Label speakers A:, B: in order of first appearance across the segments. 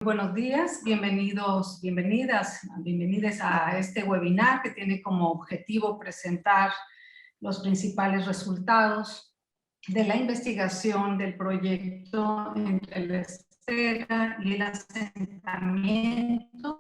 A: Buenos días, bienvenidas a este webinar que tiene como objetivo presentar los principales resultados de la investigación del proyecto entre la espera y el asentamiento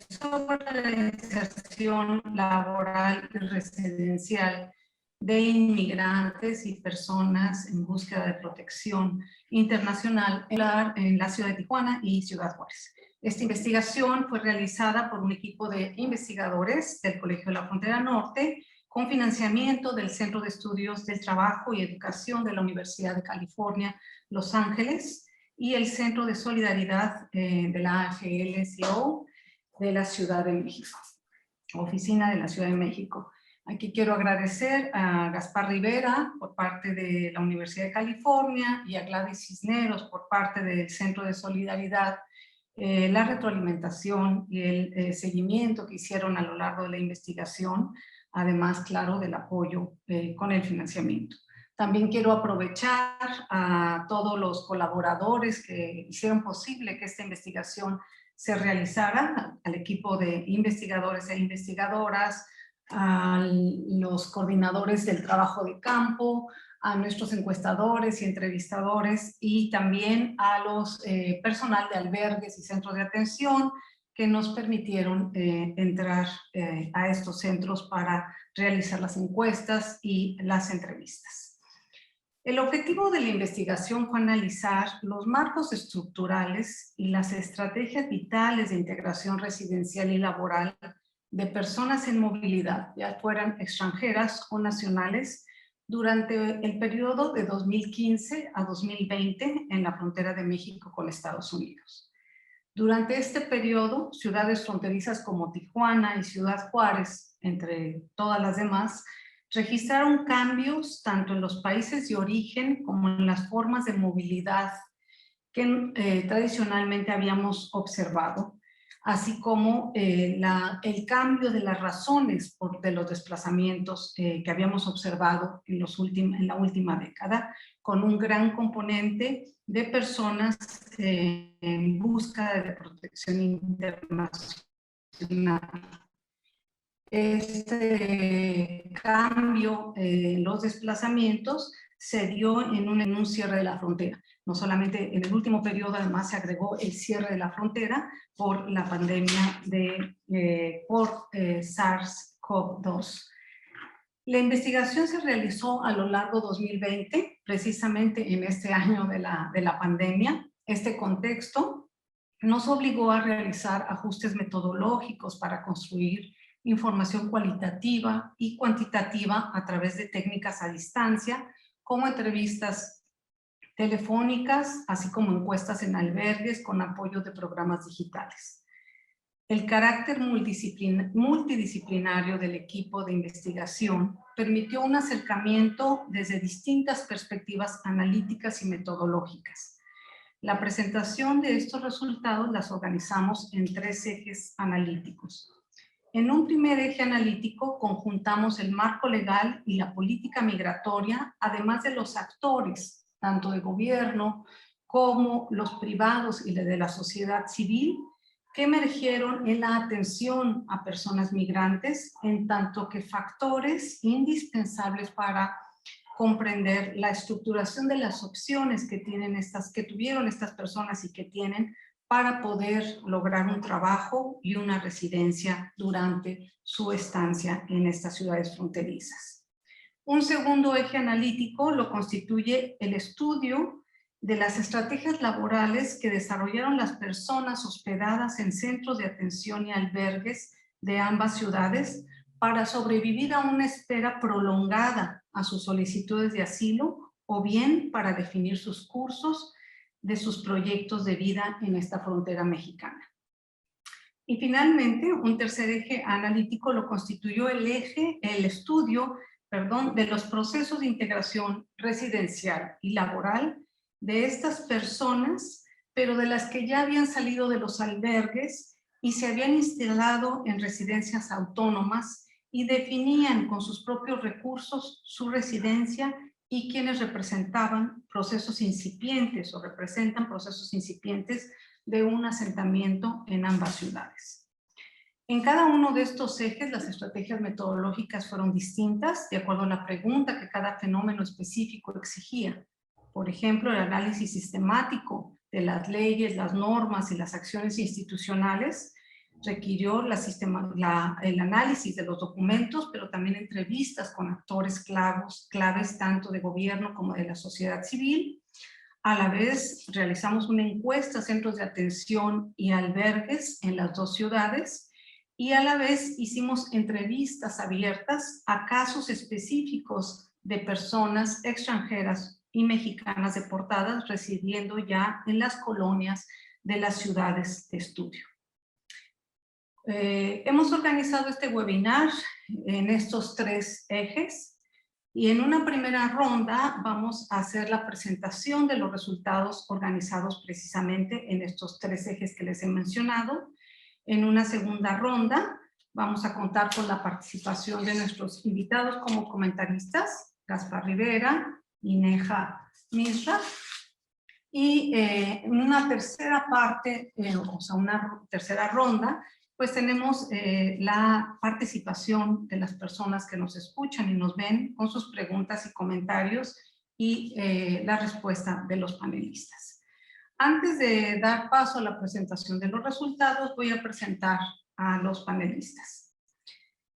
A: sobre la inserción laboral y residencial de inmigrantes y personas en búsqueda de protección internacional en la ciudad de Tijuana y Ciudad Juárez. Esta investigación fue realizada por un equipo de investigadores del Colegio de la Frontera Norte con financiamiento del Centro de Estudios del Trabajo y Educación de la Universidad de California, Los Ángeles, y el Centro de Solidaridad de la AFL-CIO de la Ciudad de México, Oficina de la Ciudad de México. Aquí quiero agradecer a Gaspar Rivera por parte de la Universidad de California y a Gladys Cisneros por parte del Centro de Solidaridad, la retroalimentación y el seguimiento que hicieron a lo largo de la investigación, además, claro, del apoyo con el financiamiento. También quiero aprovechar a todos los colaboradores que hicieron posible que esta investigación se realizara, al equipo de investigadores e investigadoras, a los coordinadores del trabajo de campo, a nuestros encuestadores y entrevistadores y también a los personal de albergues y centros de atención que nos permitieron entrar a estos centros para realizar las encuestas y las entrevistas. El objetivo de la investigación fue analizar los marcos estructurales y las estrategias vitales de integración residencial y laboral de personas en movilidad, ya fueran extranjeras o nacionales, durante el periodo de 2015 a 2020 en la frontera de México con Estados Unidos. Durante este periodo, ciudades fronterizas como Tijuana y Ciudad Juárez, entre todas las demás, registraron cambios tanto en los países de origen como en las formas de movilidad que tradicionalmente habíamos observado, así como el cambio de las razones de los desplazamientos que habíamos observado en la última década, con un gran componente de personas en busca de protección internacional. Este cambio en los desplazamientos se dio en un cierre de la frontera. No solamente en el último periodo, además se agregó el cierre de la frontera por la pandemia por SARS-CoV-2. La investigación se realizó a lo largo de 2020, precisamente en este año de la pandemia. Este contexto nos obligó a realizar ajustes metodológicos para construir información cualitativa y cuantitativa a través de técnicas a distancia, como entrevistas telefónicas, así como encuestas en albergues con apoyo de programas digitales. El carácter multidisciplinario del equipo de investigación permitió un acercamiento desde distintas perspectivas analíticas y metodológicas. La presentación de estos resultados las organizamos en 3 ejes analíticos. En un primer eje analítico conjuntamos el marco legal y la política migratoria, además de los actores, tanto de gobierno como los privados y de la sociedad civil, que emergieron en la atención a personas migrantes, en tanto que factores indispensables para comprender la estructuración de las opciones que tuvieron estas personas y que tienen para poder lograr un trabajo y una residencia durante su estancia en estas ciudades fronterizas. Un segundo eje analítico lo constituye el estudio de las estrategias laborales que desarrollaron las personas hospedadas en centros de atención y albergues de ambas ciudades para sobrevivir a una espera prolongada a sus solicitudes de asilo o bien para definir sus cursos de sus proyectos de vida en esta frontera mexicana. Y finalmente, un tercer eje analítico lo constituyó el estudio de los procesos de integración residencial y laboral de estas personas, pero de las que ya habían salido de los albergues y se habían instalado en residencias autónomas y definían con sus propios recursos su residencia y quienes representaban procesos incipientes o representan procesos incipientes de un asentamiento en ambas ciudades. En cada uno de estos ejes, las estrategias metodológicas fueron distintas de acuerdo a la pregunta que cada fenómeno específico exigía. Por ejemplo, el análisis sistemático de las leyes, las normas y las acciones institucionales requirió el análisis de los documentos, pero también entrevistas con actores claves tanto de gobierno como de la sociedad civil. A la vez, realizamos una encuesta a centros de atención y albergues en las dos ciudades, y a la vez hicimos entrevistas abiertas a casos específicos de personas extranjeras y mexicanas deportadas residiendo ya en las colonias de las ciudades de estudio. Hemos organizado este webinar en estos tres ejes y en una primera ronda vamos a hacer la presentación de los resultados organizados precisamente en estos tres ejes que les he mencionado. En una segunda ronda vamos a contar con la participación de nuestros invitados como comentaristas, Gaspar Rivera y Neha Misra. Y en una tercera parte, o sea, una tercera ronda, pues tenemos la participación de las personas que nos escuchan y nos ven con sus preguntas y comentarios y la respuesta de los panelistas. Antes de dar paso a la presentación de los resultados, voy a presentar a los panelistas.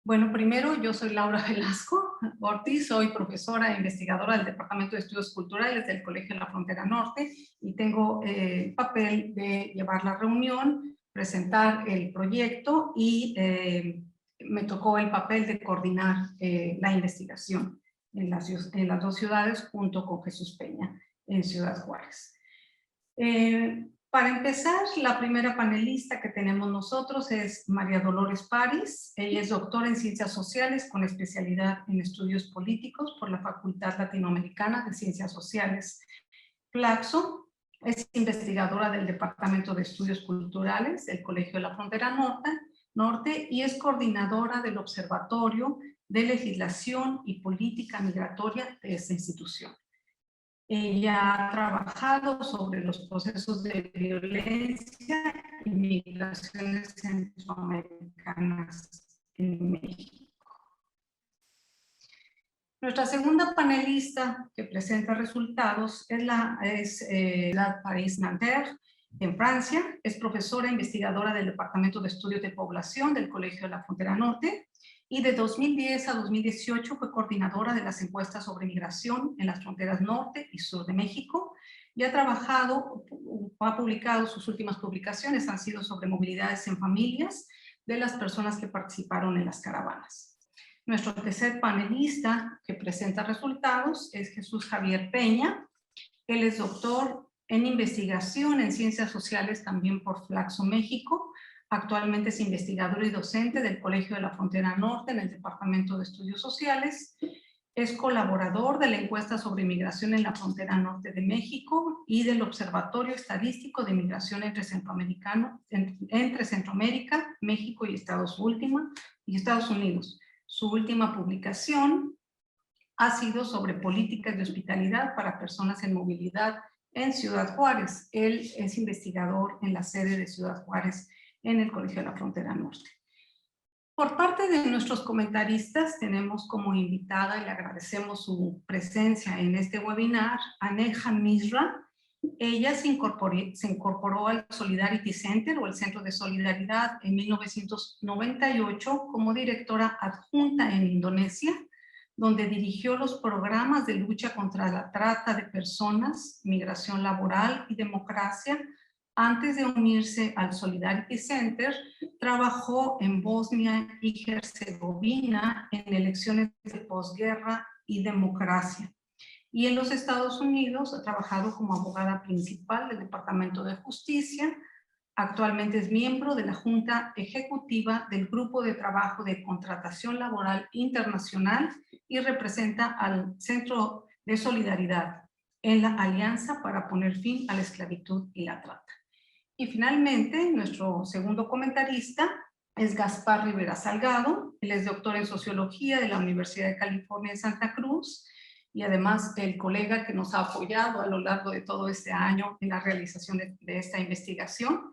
A: Bueno, primero yo soy Laura Velasco Ortiz, soy profesora e investigadora del Departamento de Estudios Culturales del Colegio de la Frontera Norte y tengo el papel de llevar la reunión, presentar el proyecto y me tocó el papel de coordinar la investigación en las dos ciudades junto con Jesús Peña en Ciudad Juárez. Para empezar, la primera panelista que tenemos nosotros es María Dolores París. Ella es doctora en Ciencias Sociales con especialidad en Estudios Políticos por la Facultad Latinoamericana de Ciencias Sociales, Flaxo. Es investigadora del Departamento de Estudios Culturales del Colegio de la Frontera Norte y es coordinadora del Observatorio de Legislación y Política Migratoria de esta institución. Ella ha trabajado sobre los procesos de violencia y migraciones centroamericanas en México. Nuestra segunda panelista que presenta resultados es París Nanterre, en Francia. Es profesora e investigadora del Departamento de Estudios de Población del Colegio de la Frontera Norte. Y de 2010 a 2018 fue coordinadora de las encuestas sobre migración en las fronteras norte y sur de México y ha publicado, sus últimas publicaciones han sido sobre movilidades en familias de las personas que participaron en las caravanas. Nuestro tercer panelista que presenta resultados es Jesús Javier Peña. Él es doctor en investigación en ciencias sociales también por Flaxo, México. Actualmente es investigador y docente del Colegio de la Frontera Norte en el Departamento de Estudios Sociales. Es colaborador de la encuesta sobre migración en la frontera norte de México y del Observatorio Estadístico de Migración entre Centroamérica, México y Estados Unidos. Su última publicación ha sido sobre políticas de hospitalidad para personas en movilidad en Ciudad Juárez. Él es investigador en la sede de Ciudad Juárez en el Colegio de la Frontera Norte. Por parte de nuestros comentaristas tenemos como invitada, y le agradecemos su presencia en este webinar, a Neha Misra. Ella se incorporó al Solidarity Center o el Centro de Solidaridad en 1998 como directora adjunta en Indonesia, donde dirigió los programas de lucha contra la trata de personas, migración laboral y democracia. Antes de unirse al Solidarity Center, trabajó en Bosnia y Herzegovina en elecciones de posguerra y democracia. Y en los Estados Unidos ha trabajado como abogada principal del Departamento de Justicia. Actualmente es miembro de la Junta Ejecutiva del Grupo de Trabajo de Contratación Laboral Internacional y representa al Centro de Solidaridad en la Alianza para poner fin a la esclavitud y la trata. Y finalmente, nuestro segundo comentarista es Gaspar Rivera Salgado. Él es doctor en Sociología de la Universidad de California en Santa Cruz y además el colega que nos ha apoyado a lo largo de todo este año en la realización de esta investigación.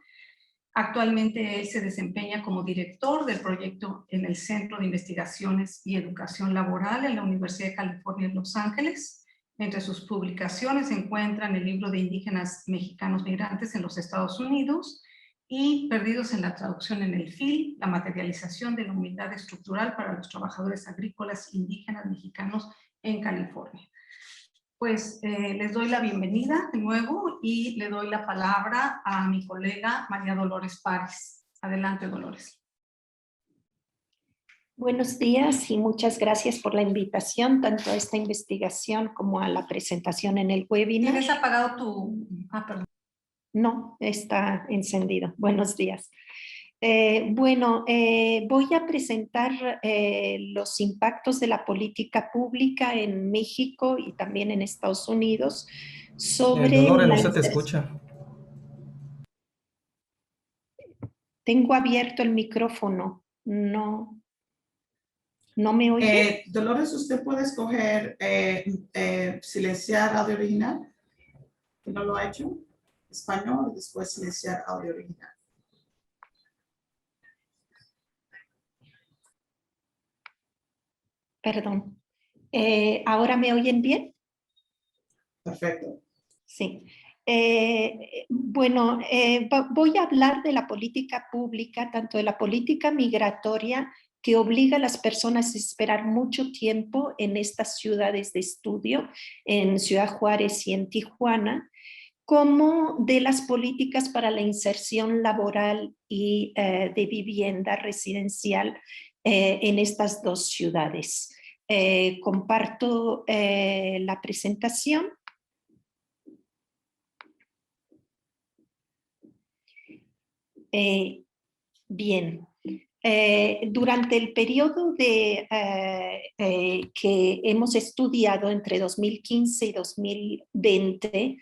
A: Actualmente él se desempeña como director del proyecto en el Centro de Investigaciones y Educación Laboral en la Universidad de California en Los Ángeles. Entre sus publicaciones se encuentran el libro de Indígenas Mexicanos Migrantes en los Estados Unidos y Perdidos en la Traducción en el FIL, la materialización de la humildad estructural para los trabajadores agrícolas indígenas mexicanos en California. Pues les doy la bienvenida de nuevo y le doy la palabra a mi colega María Dolores Páez. Adelante, Dolores.
B: Buenos días y muchas gracias por la invitación, tanto a esta investigación como a la presentación en el webinar.
A: ¿Tienes apagado tu...? Perdón.
B: No, está encendido. Buenos días. Voy a presentar los impactos de la política pública en México y también en Estados Unidos sobre...
C: Dolores, no se te escucha.
B: Tengo abierto el micrófono. No me oye.
D: Dolores, usted puede escoger silenciar audio original. ¿No lo ha hecho? Español y después silenciar audio original.
B: Perdón. ¿Ahora me oyen bien?
D: Perfecto.
B: Sí. Voy a hablar de la política pública, tanto de la política migratoria que obliga a las personas a esperar mucho tiempo en estas ciudades de estudio, en Ciudad Juárez y en Tijuana, como de las políticas para la inserción laboral y de vivienda residencial en estas dos ciudades. Comparto la presentación. Bien. Durante el periodo que hemos estudiado entre 2015 y 2020,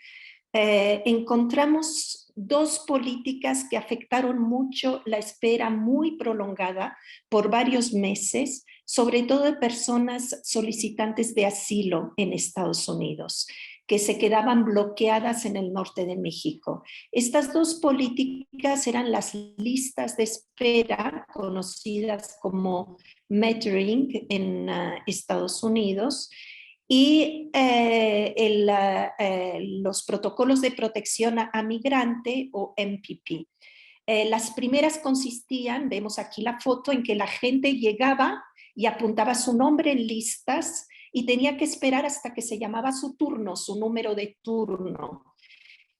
B: encontramos dos políticas que afectaron mucho la espera muy prolongada por varios meses, sobre todo de personas solicitantes de asilo en Estados Unidos, que se quedaban bloqueadas en el norte de México. Estas dos políticas eran las listas de espera, conocidas como metering en Estados Unidos, y los protocolos de protección a migrante o MPP. Las primeras consistían, vemos aquí la foto, en que la gente llegaba y apuntaba su nombre en listas y tenía que esperar hasta que se llamaba su turno, su número de turno.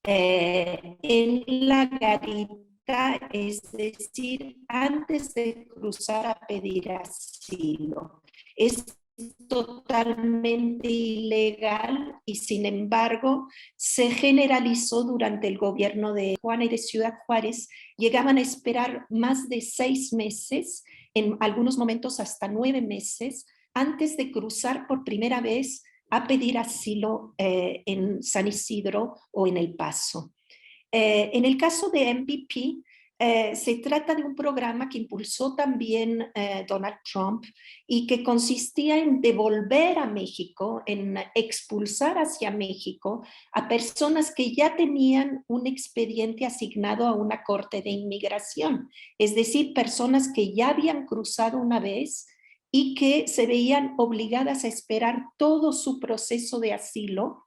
B: En la garita, es decir, antes de cruzar a pedir asilo. Es totalmente ilegal y sin embargo se generalizó durante el gobierno de Tijuana y de Ciudad Juárez. Llegaban a esperar más de 6 meses, en algunos momentos hasta 9 meses, antes de cruzar por primera vez a pedir asilo en San Isidro o en El Paso. En el caso de MPP, se trata de un programa que impulsó también Donald Trump y que consistía en devolver a México, en expulsar hacia México a personas que ya tenían un expediente asignado a una corte de inmigración, es decir, personas que ya habían cruzado una vez y que se veían obligadas a esperar todo su proceso de asilo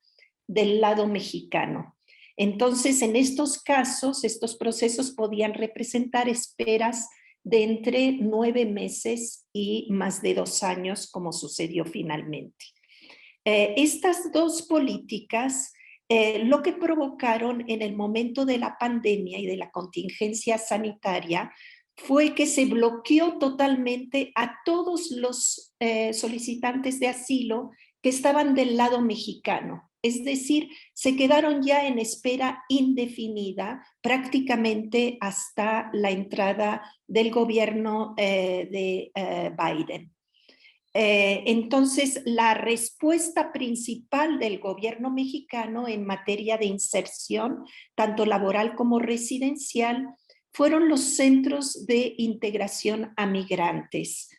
B: del lado mexicano. Entonces, en estos casos, estos procesos podían representar esperas de entre 9 meses y más de 2 años, como sucedió finalmente. Estas dos políticas lo que provocaron en el momento de la pandemia y de la contingencia sanitaria fue que se bloqueó totalmente a todos los solicitantes de asilo que estaban del lado mexicano. Es decir, se quedaron ya en espera indefinida prácticamente hasta la entrada del gobierno de Biden. Entonces, la respuesta principal del gobierno mexicano en materia de inserción, tanto laboral como residencial, fueron los centros de integración a migrantes.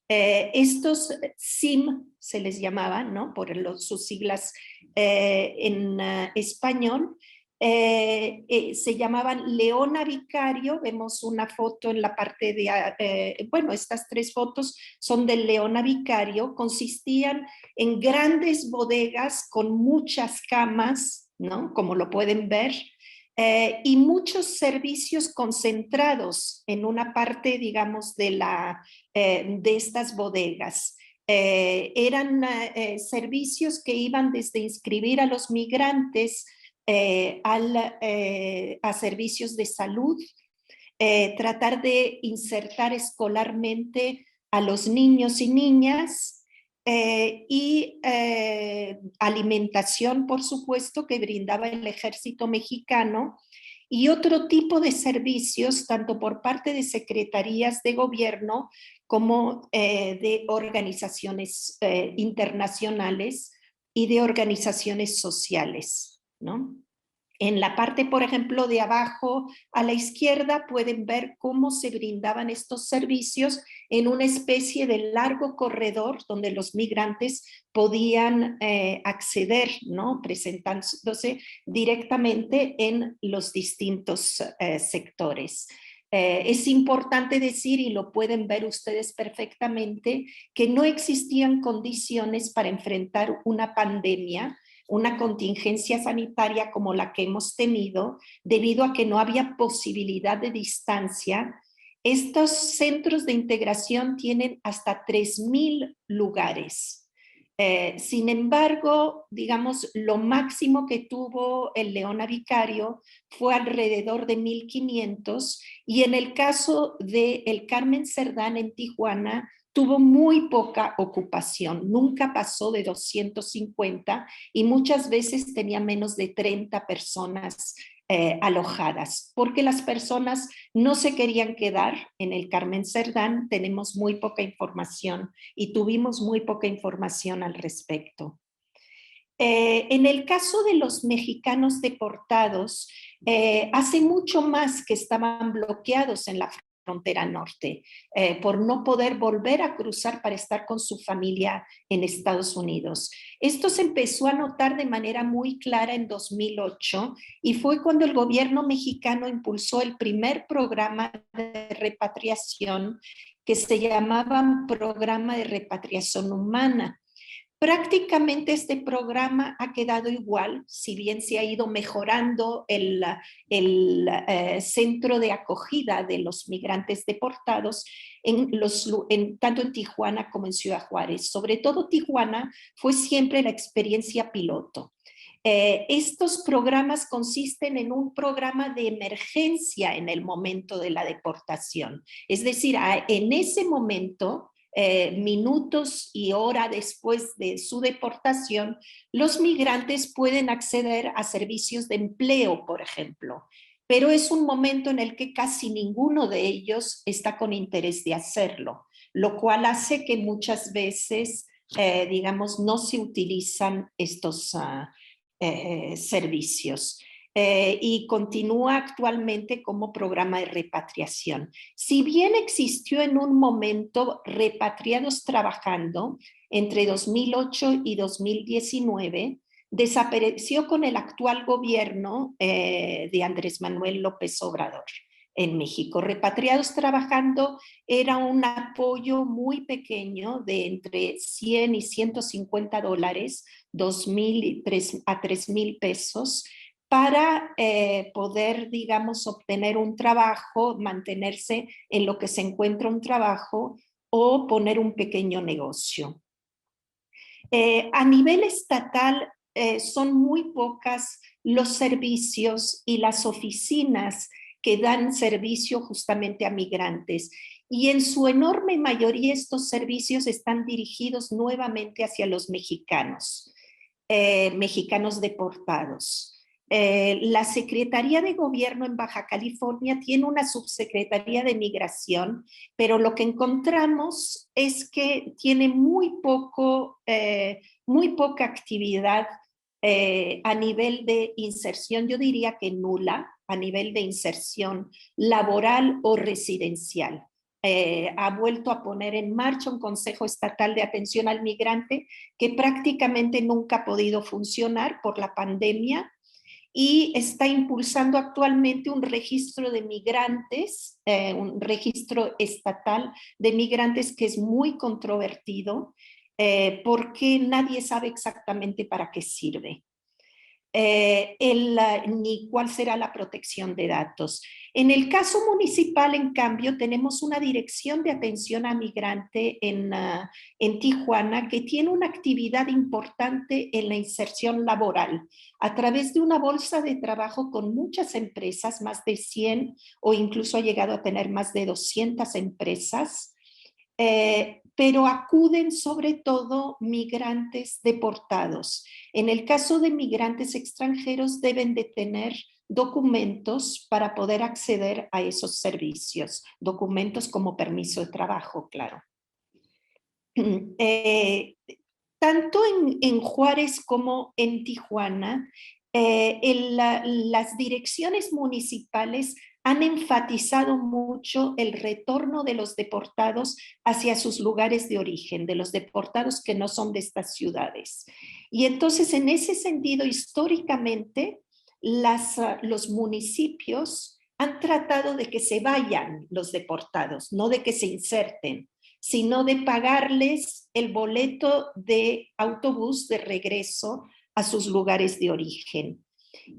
B: Estos SIM se les llamaba, ¿no? Por sus siglas en español, se llamaban Leona Vicario. Vemos una foto en la parte de, bueno, estas 3 fotos son del Leona Vicario. Consistían en grandes bodegas con muchas camas, ¿no? Como lo pueden ver, y muchos servicios concentrados en una parte, digamos, de estas bodegas. Eran servicios que iban desde inscribir a los migrantes a servicios de salud, tratar de insertar escolarmente a los niños y niñas, y alimentación, por supuesto, que brindaba el ejército mexicano, y otro tipo de servicios, tanto por parte de secretarías de gobierno como de organizaciones internacionales y de organizaciones sociales, ¿no? En la parte, por ejemplo, de abajo a la izquierda pueden ver cómo se brindaban estos servicios en una especie de largo corredor donde los migrantes podían acceder, ¿no? Presentándose directamente en los distintos sectores. Es importante decir, y lo pueden ver ustedes perfectamente, que no existían condiciones para enfrentar una pandemia, una contingencia sanitaria como la que hemos tenido, debido a que no había posibilidad de distancia. Estos centros de integración tienen hasta 3,000 lugares. Sin embargo, digamos, lo máximo que tuvo el Leona Vicario fue alrededor de 1,500, y en el caso del Carmen Cerdán en Tijuana, tuvo muy poca ocupación, nunca pasó de 250 y muchas veces tenía menos de 30 personas alojadas, porque las personas no se querían quedar en el Carmen Cerdán. Tenemos muy poca información y tuvimos muy poca información al respecto. En el caso de los mexicanos deportados, hace mucho más que estaban bloqueados en la frontera norte, por no poder volver a cruzar para estar con su familia en Estados Unidos. Esto se empezó a notar de manera muy clara en 2008 y fue cuando el gobierno mexicano impulsó el primer programa de repatriación que se llamaba Programa de Repatriación Humana. Prácticamente este programa ha quedado igual, si bien se ha ido mejorando el centro de acogida de los migrantes deportados, tanto en Tijuana como en Ciudad Juárez. Sobre todo Tijuana fue siempre la experiencia piloto. Estos programas consisten en un programa de emergencia en el momento de la deportación. Es decir, en ese momento, minutos y hora después de su deportación, los migrantes pueden acceder a servicios de empleo, por ejemplo, pero es un momento en el que casi ninguno de ellos está con interés de hacerlo, lo cual hace que muchas veces, digamos, no se utilizan estos servicios. Y continúa actualmente como programa de repatriación. Si bien existió en un momento Repatriados Trabajando entre 2008 y 2019, desapareció con el actual gobierno de Andrés Manuel López Obrador en México. Repatriados Trabajando era un apoyo muy pequeño de entre 100 y 150 dólares, 2,000 a 3,000 pesos, para poder, digamos, obtener un trabajo, mantenerse en lo que se encuentra un trabajo o poner un pequeño negocio. A nivel estatal, son muy pocas los servicios y las oficinas que dan servicio justamente a migrantes. Y en su enorme mayoría estos servicios están dirigidos nuevamente hacia los mexicanos, mexicanos deportados. La Secretaría de Gobierno en Baja California tiene una subsecretaría de Migración, pero lo que encontramos es que tiene muy poca actividad a nivel de inserción, yo diría que nula, a nivel de inserción laboral o residencial. ha vuelto a poner en marcha un Consejo Estatal de Atención al Migrante que prácticamente nunca ha podido funcionar por la pandemia, y está impulsando actualmente un registro de migrantes, un registro estatal de migrantes que es muy controvertido porque nadie sabe exactamente para qué sirve. Ni cuál será la protección de datos. En el caso municipal, en cambio, tenemos una dirección de atención a migrante en Tijuana que tiene una actividad importante en la inserción laboral a través de una bolsa de trabajo con muchas empresas, más de 100 o incluso ha llegado a tener más de 200 empresas. Pero acuden sobre todo migrantes deportados. En el caso de migrantes extranjeros deben de tener documentos para poder acceder a esos servicios, documentos como permiso de trabajo, claro. Tanto en Juárez como en Tijuana, las direcciones municipales han enfatizado mucho el retorno de los deportados hacia sus lugares de origen, de los deportados que no son de estas ciudades. Y entonces, en ese sentido, históricamente, los municipios han tratado de que se vayan los deportados, no de que se inserten, sino de pagarles el boleto de autobús de regreso a sus lugares de origen.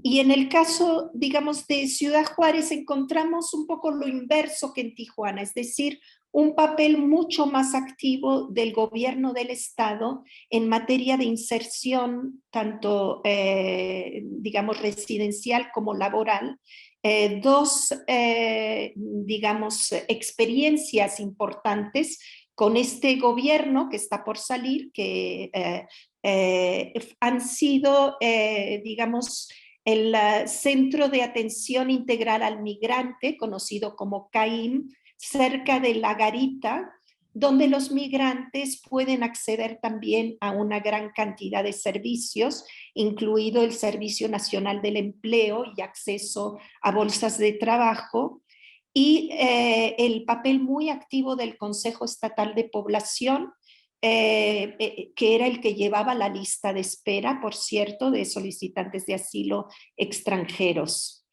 B: Y en el caso, digamos, de Ciudad Juárez, encontramos un poco lo inverso que en Tijuana, es decir, un papel mucho más activo del gobierno del estado en materia de inserción, tanto, digamos, residencial como laboral. Dos, digamos, experiencias importantes con este gobierno que está por salir, que han sido, digamos, el Centro de Atención Integral al Migrante, conocido como CAIM, cerca de La Garita, donde los migrantes pueden acceder también a una gran cantidad de servicios, incluido el Servicio Nacional del Empleo y acceso a bolsas de trabajo, y el papel muy activo del Consejo Estatal de Población, que era el que llevaba la lista de espera, por cierto, de solicitantes de asilo extranjeros.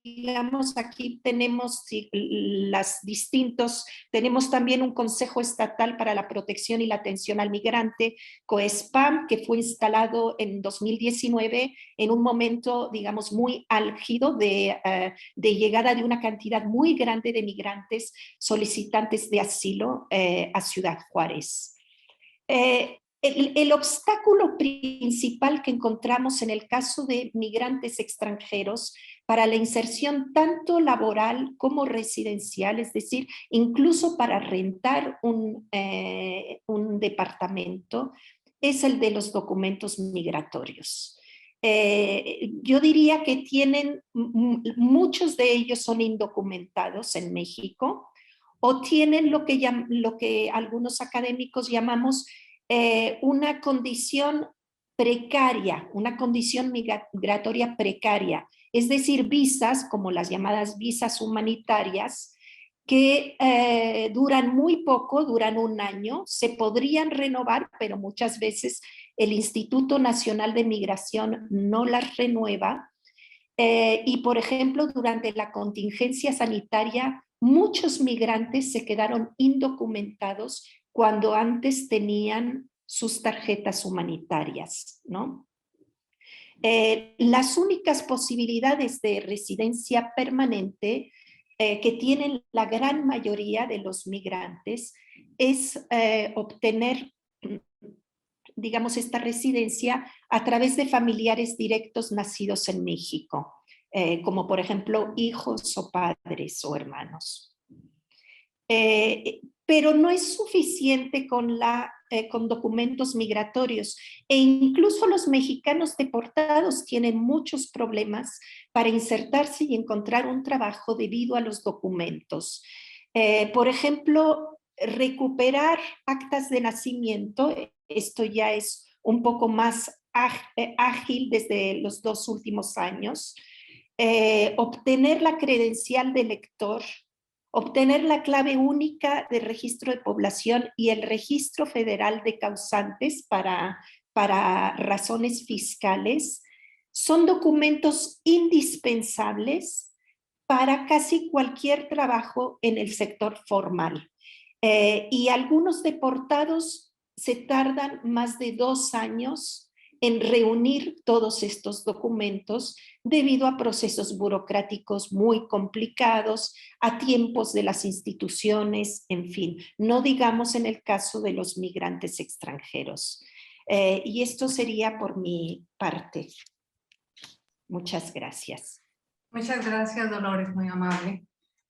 B: Digamos, aquí tenemos tenemos también un Consejo Estatal para la Protección y la Atención al Migrante, COESPAM, que fue instalado en 2019 en un momento, digamos, muy álgido de llegada de una cantidad muy grande de migrantes solicitantes de asilo a Ciudad Juárez. El obstáculo principal que encontramos en el caso de migrantes extranjeros para la inserción tanto laboral como residencial, es decir, incluso para rentar un departamento, es el de los documentos migratorios. Yo diría que muchos de ellos son indocumentados en México o tienen lo que algunos académicos llamamos una condición precaria, una condición migratoria precaria, es decir, visas como las llamadas visas humanitarias que duran muy poco, duran un año, se podrían renovar, pero muchas veces el Instituto Nacional de Migración no las renueva. Y, por ejemplo, durante la contingencia sanitaria, muchos migrantes se quedaron indocumentados cuando antes tenían sus tarjetas humanitarias, ¿no? Las únicas posibilidades de residencia permanente que tienen la gran mayoría de los migrantes es obtener, digamos, esta residencia a través de familiares directos nacidos en México, como por ejemplo hijos o padres o hermanos. Pero no es suficiente con documentos migratorios, e incluso los mexicanos deportados tienen muchos problemas para insertarse y encontrar un trabajo debido a los documentos. Por ejemplo, recuperar actas de nacimiento, esto ya es un poco más ágil desde los 2 últimos años, obtener la credencial de lector, obtener la clave única de registro de población y el registro federal de causantes para razones fiscales, son documentos indispensables para casi cualquier trabajo en el sector formal. Y algunos deportados se tardan más de 2 años en reunir todos estos documentos debido a procesos burocráticos muy complicados, a tiempos de las instituciones, en fin, no digamos en el caso de los migrantes extranjeros. Y esto sería por mi parte. Muchas gracias.
A: Muchas gracias, Dolores, muy amable.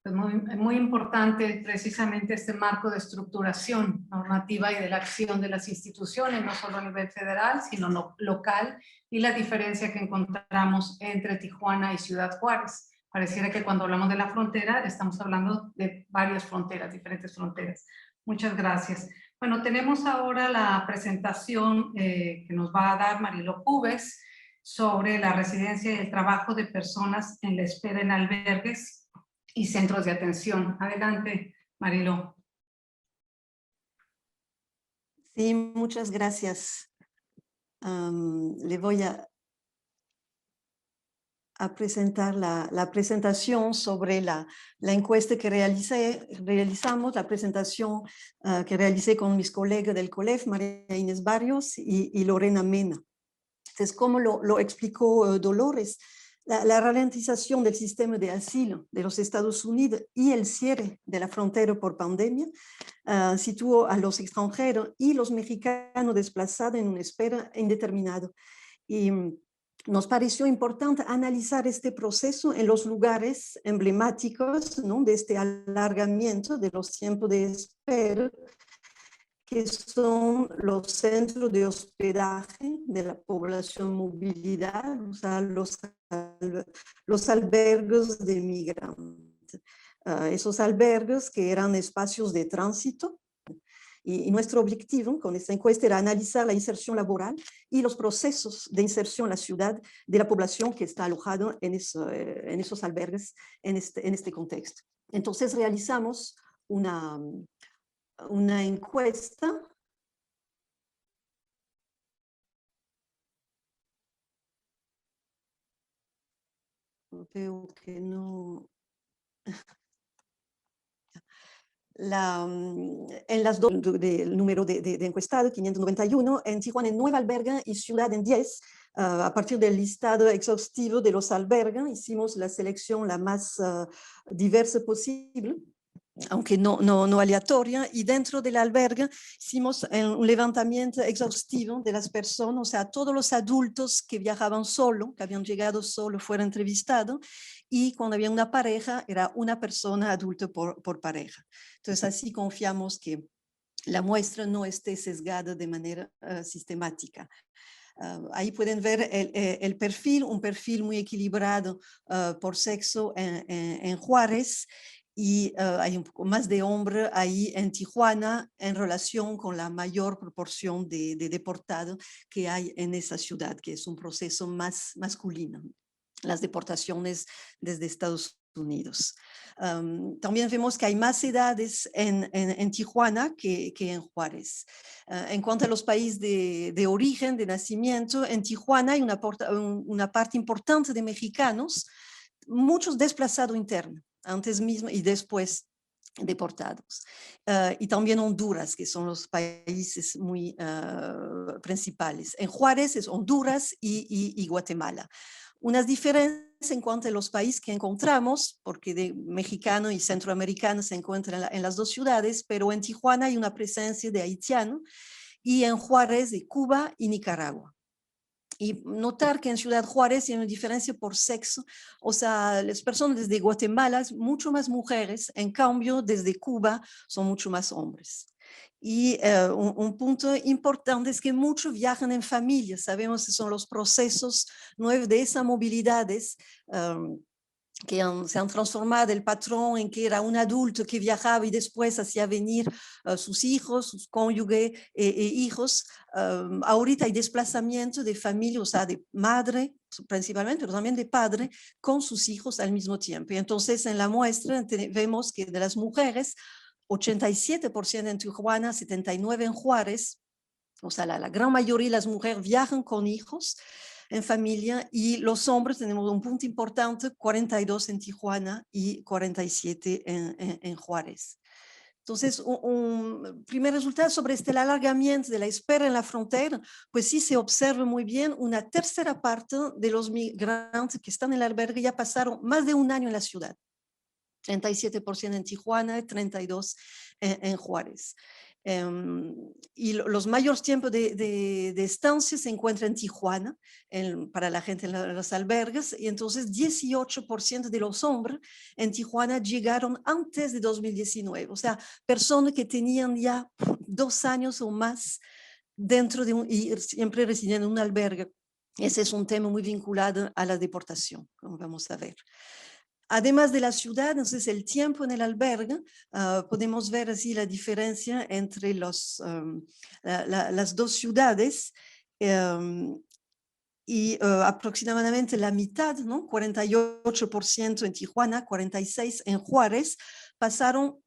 A: Es muy importante precisamente este marco de estructuración normativa y de la acción de las instituciones, no solo a nivel federal, sino local, y la diferencia que encontramos entre Tijuana y Ciudad Juárez. Pareciera que cuando hablamos de la frontera estamos hablando de varias fronteras, diferentes fronteras. Muchas gracias. Bueno, tenemos ahora la presentación que nos va a dar Marilo Cubes sobre la residencia y el trabajo de personas en la espera en albergues y centros de atención. Adelante, Marilo.
C: Sí, muchas gracias. Le voy a presentar la presentación sobre la encuesta que realizamos, la presentación que realicé con mis colegas del COLEF, María Inés Barrios y Lorena Mena. Entonces, como lo explicó Dolores, la ralentización del sistema de asilo de los Estados Unidos y el cierre de la frontera por pandemia situó a los extranjeros y los mexicanos desplazados en una espera indeterminada. Y nos pareció importante analizar este proceso en los lugares emblemáticos, ¿no?, de este alargamiento de los tiempos de espera, que son los centros de hospedaje de la población movilidad, o sea, los albergues de migrantes. Esos albergues que eran espacios de tránsito. Y nuestro objetivo con esta encuesta era analizar la inserción laboral y los procesos de inserción en la ciudad de la población que está alojada en esos albergues en este contexto. Entonces realizamos una encuesta veo que no en las dos del número de encuestados 591 en Tijuana en 9 albergues y Ciudad en 10. A partir del listado exhaustivo de los albergues hicimos la selección la más diversa posible, aunque no aleatoria, y dentro del albergue hicimos un levantamiento exhaustivo de las personas, o sea, todos los adultos que viajaban solo, que habían llegado solo, fueron entrevistados, y cuando había una pareja, era una persona adulta por pareja. Entonces, así confiamos que la muestra no esté sesgada de manera sistemática. Ahí pueden ver el perfil, un perfil muy equilibrado por sexo en Juárez, y hay un poco más de hombre ahí en Tijuana en relación con la mayor proporción de deportados que hay en esa ciudad, que es un proceso más masculino, las deportaciones desde Estados Unidos. También vemos que hay más edades en Tijuana que en Juárez. En cuanto a los países de origen, de nacimiento, en Tijuana hay una parte importante de mexicanos, muchos desplazados internos, antes mismo y después deportados. Y también Honduras, que son los países muy principales. En Juárez es Honduras y Guatemala. Unas diferencias en cuanto a los países que encontramos, porque de mexicano y centroamericano se encuentran en las dos ciudades, pero en Tijuana hay una presencia de haitiano y en Juárez de Cuba y Nicaragua. Y notar que en Ciudad Juárez hay una diferencia por sexo, o sea, las personas desde Guatemala son mucho más mujeres, en cambio desde Cuba son mucho más hombres. Y un punto importante es que muchos viajan en familia, sabemos que son los procesos nuevos de esas movilidades se han transformado el patrón en que era un adulto que viajaba y después hacía venir sus hijos, sus cónyuges e hijos. Ahorita hay desplazamiento de familia, o sea, de madre principalmente, pero también de padre con sus hijos al mismo tiempo. Y entonces en la muestra vemos que de las mujeres, 87% en Tijuana, 79% en Juárez, o sea, la gran mayoría de las mujeres viajan con hijos en familia, y los hombres tenemos un punto importante, 42 en Tijuana y 47 en Juárez. Entonces, un primer resultado sobre este alargamiento de la espera en la frontera, pues sí se observa muy bien, una tercera parte de los migrantes que están en el albergue ya pasaron más de un año en la ciudad. 37% en Tijuana, 32% en Juárez. Y los mayores tiempos de estancia se encuentran en Tijuana, para la gente en los albergues, y entonces 18% de los hombres en Tijuana llegaron antes de 2019, o sea, personas que tenían ya 2 años o más dentro de y siempre residiendo en un albergue. Ese es un tema muy vinculado a la deportación, como vamos a ver. Además de la ciudad, entonces el tiempo en el albergue, podemos ver así la diferencia entre las dos ciudades, y aproximadamente la mitad, ¿no? 48% en Tijuana, 46% en Juárez, pasaron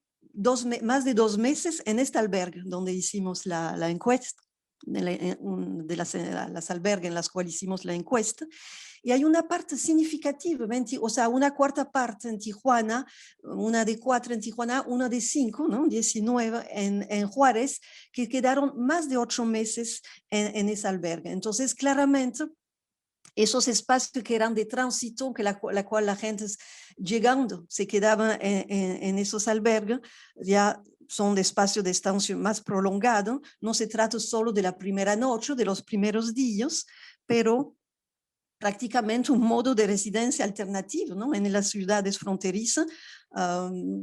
C: más de 2 meses en este albergue donde hicimos la encuesta, de las albergues en las cuales hicimos la encuesta. Y hay una parte significativa, o sea, una cuarta parte en Tijuana, una de 4 en Tijuana, una de 5, ¿no? 19 en Juárez, que quedaron más de 8 meses en ese albergue. Entonces, claramente, esos espacios que eran de tránsito, que la cual la gente llegando se quedaba en esos albergues, ya son de espacio de estancia más prolongado. No se trata solo de la primera noche, de los primeros días, pero prácticamente un modo de residencia alternativo, ¿no? En las ciudades fronterizas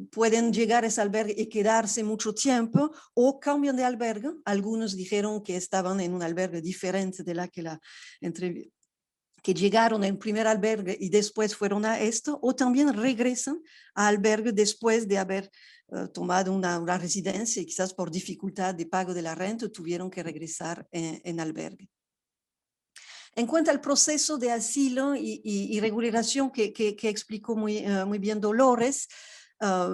C: pueden llegar a ese albergue y quedarse mucho tiempo, o cambian de albergue. Algunos dijeron que estaban en un albergue diferente de la que llegaron en primer albergue y después fueron a esto, o también regresan a albergue después de haber tomado una residencia y quizás por dificultad de pago de la renta tuvieron que regresar en albergue. En cuanto al proceso de asilo y regularización que explicó muy bien Dolores,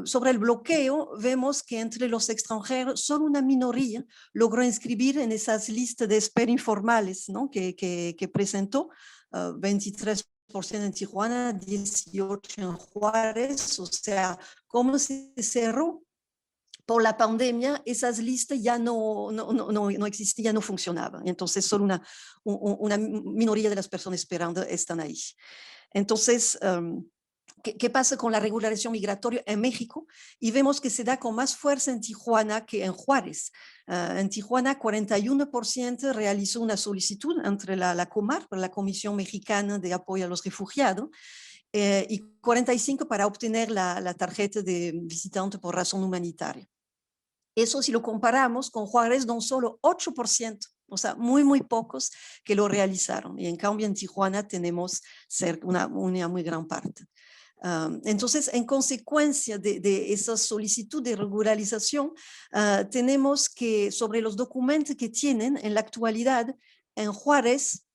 C: sobre el bloqueo, vemos que entre los extranjeros solo una minoría logró inscribir en esas listas de espera informales, ¿no? que presentó, 23% en Tijuana, 18% en Juárez. O sea, como se cerró por la pandemia, esas listas ya no existían, no funcionaban. Entonces, solo una minoría de las personas esperando están ahí. Entonces, ¿qué pasa con la regularización migratoria en México? Y vemos que se da con más fuerza en Tijuana que en Juárez. En Tijuana, 41% realizó una solicitud entre la COMAR, la Comisión Mexicana de Apoyo a los Refugiados, y 45% para obtener la tarjeta de visitante por razón humanitaria. Eso si lo comparamos con Juárez, don solo 8%, o sea, muy pocos que lo realizaron. Y en cambio en Tijuana tenemos una muy gran parte. Entonces, en consecuencia de esa solicitud de regularización, tenemos que sobre los documentos que tienen en la actualidad en Juárez,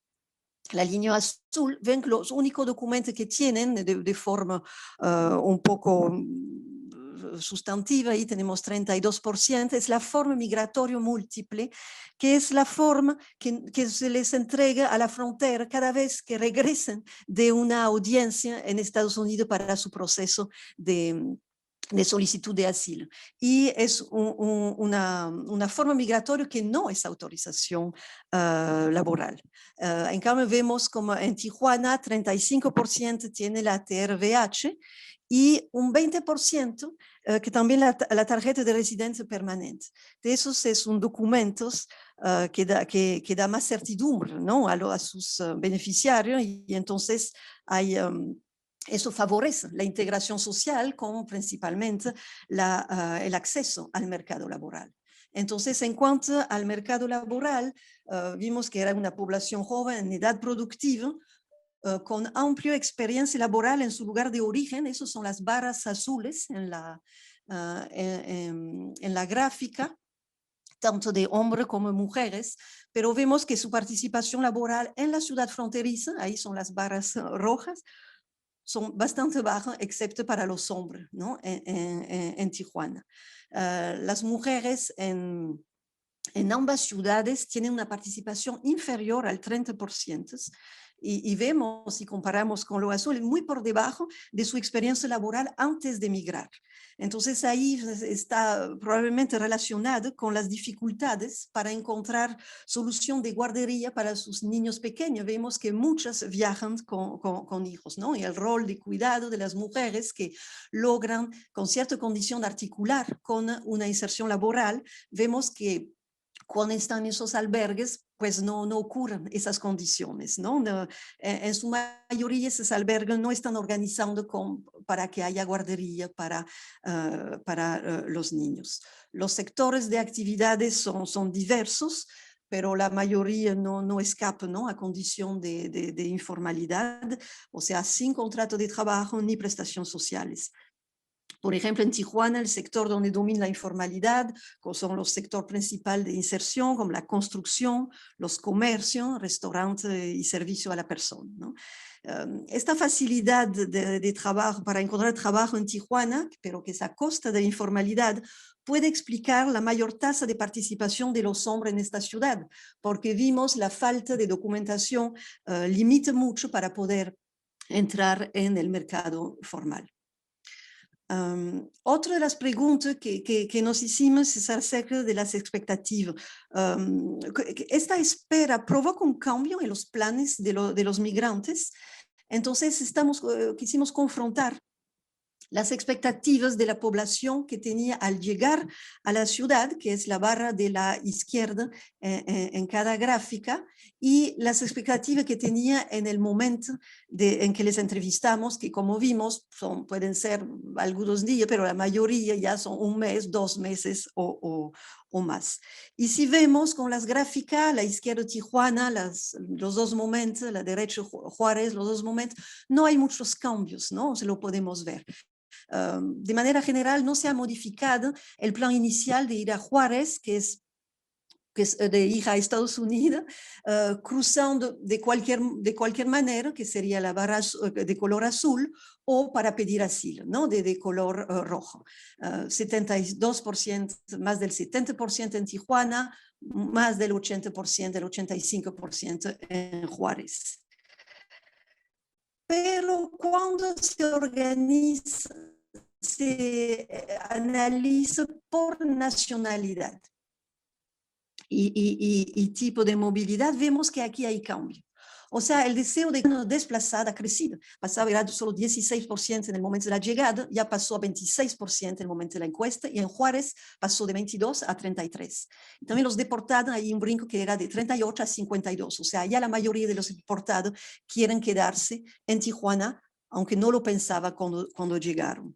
C: la línea azul, ven que los únicos documentos que tienen de forma un poco sustantiva, y tenemos 32%, es la forma migratoria múltiple, que es la forma que se les entrega a la frontera cada vez que regresen de una audiencia en Estados Unidos para su proceso de solicitud de asilo. Y es una forma migratoria que no es autorización laboral. En cambio, vemos como en Tijuana 35% tiene la TRVH y un 20% que también la tarjeta de residencia permanente. De esos son documentos que da más certidumbre, ¿no? a sus beneficiarios, y entonces hay... eso favorece la integración social con principalmente el acceso al mercado laboral. Entonces, en cuanto al mercado laboral, vimos que era una población joven en edad productiva, con amplia experiencia laboral en su lugar de origen. Esas son las barras azules en la gráfica, tanto de hombres como mujeres, pero vemos que su participación laboral en la ciudad fronteriza, ahí son las barras rojas, son bastante bajas, excepto para los hombres, ¿no? en Tijuana. Las mujeres en ambas ciudades tienen una participación inferior al 30%, y vemos, si comparamos con lo azul, muy por debajo de su experiencia laboral antes de migrar. Entonces ahí está probablemente relacionado con las dificultades para encontrar solución de guardería para sus niños pequeños. Vemos que muchas viajan con hijos, ¿no? Y el rol de cuidado de las mujeres que logran con cierta condición articular con una inserción laboral, vemos que cuando están en esos albergues, pues no ocurren esas condiciones, ¿no? En su mayoría esos albergues no están organizando para que haya guardería para los niños. Los sectores de actividades son diversos, pero la mayoría no escapan, ¿no? A condición de informalidad, o sea, sin contrato de trabajo ni prestaciones sociales. Por ejemplo, en Tijuana, el sector donde domina la informalidad son los sectores principales de inserción, como la construcción, los comercios, restaurantes y servicio a la persona, ¿no? Esta facilidad de trabajo, para encontrar trabajo en Tijuana, pero que es a costa de la informalidad, puede explicar la mayor tasa de participación de los hombres en esta ciudad, porque vimos la falta de documentación limita mucho para poder entrar en el mercado formal. Otra de las preguntas que nos hicimos es acerca de las expectativas. Esta espera provoca un cambio en los planes de los migrantes. Entonces quisimos confrontar las expectativas de la población que tenía al llegar a la ciudad, que es la barra de la izquierda en cada gráfica, y las expectativas que tenía en el momento en que les entrevistamos, que como vimos pueden ser algunos días, pero la mayoría ya son 1 mes, 2 meses o más. Y si vemos con las gráficas, la izquierda Tijuana, los dos momentos, la derecha Juárez, los dos momentos, no hay muchos cambios, ¿no? Se lo podemos ver. De manera general no se ha modificado el plan inicial de ir a Juárez, que es de ir a Estados Unidos, cruzando de cualquier manera, que sería la barra de color azul, o para pedir asilo, ¿no? de color rojo. 72%, más del 70% en Tijuana, más del 80%, del 85% en Juárez. Pero cuando se organiza, se analiza por nacionalidad y tipo de movilidad, vemos que aquí hay cambio. O sea, el deseo de desplazar ha crecido. Pasaba, era solo 16% en el momento de la llegada, ya pasó a 26% en el momento de la encuesta, y en Juárez pasó de 22 a 33. También los deportados, hay un brinco que era de 38 a 52. O sea, ya la mayoría de los deportados quieren quedarse en Tijuana, aunque no lo pensaba cuando llegaron.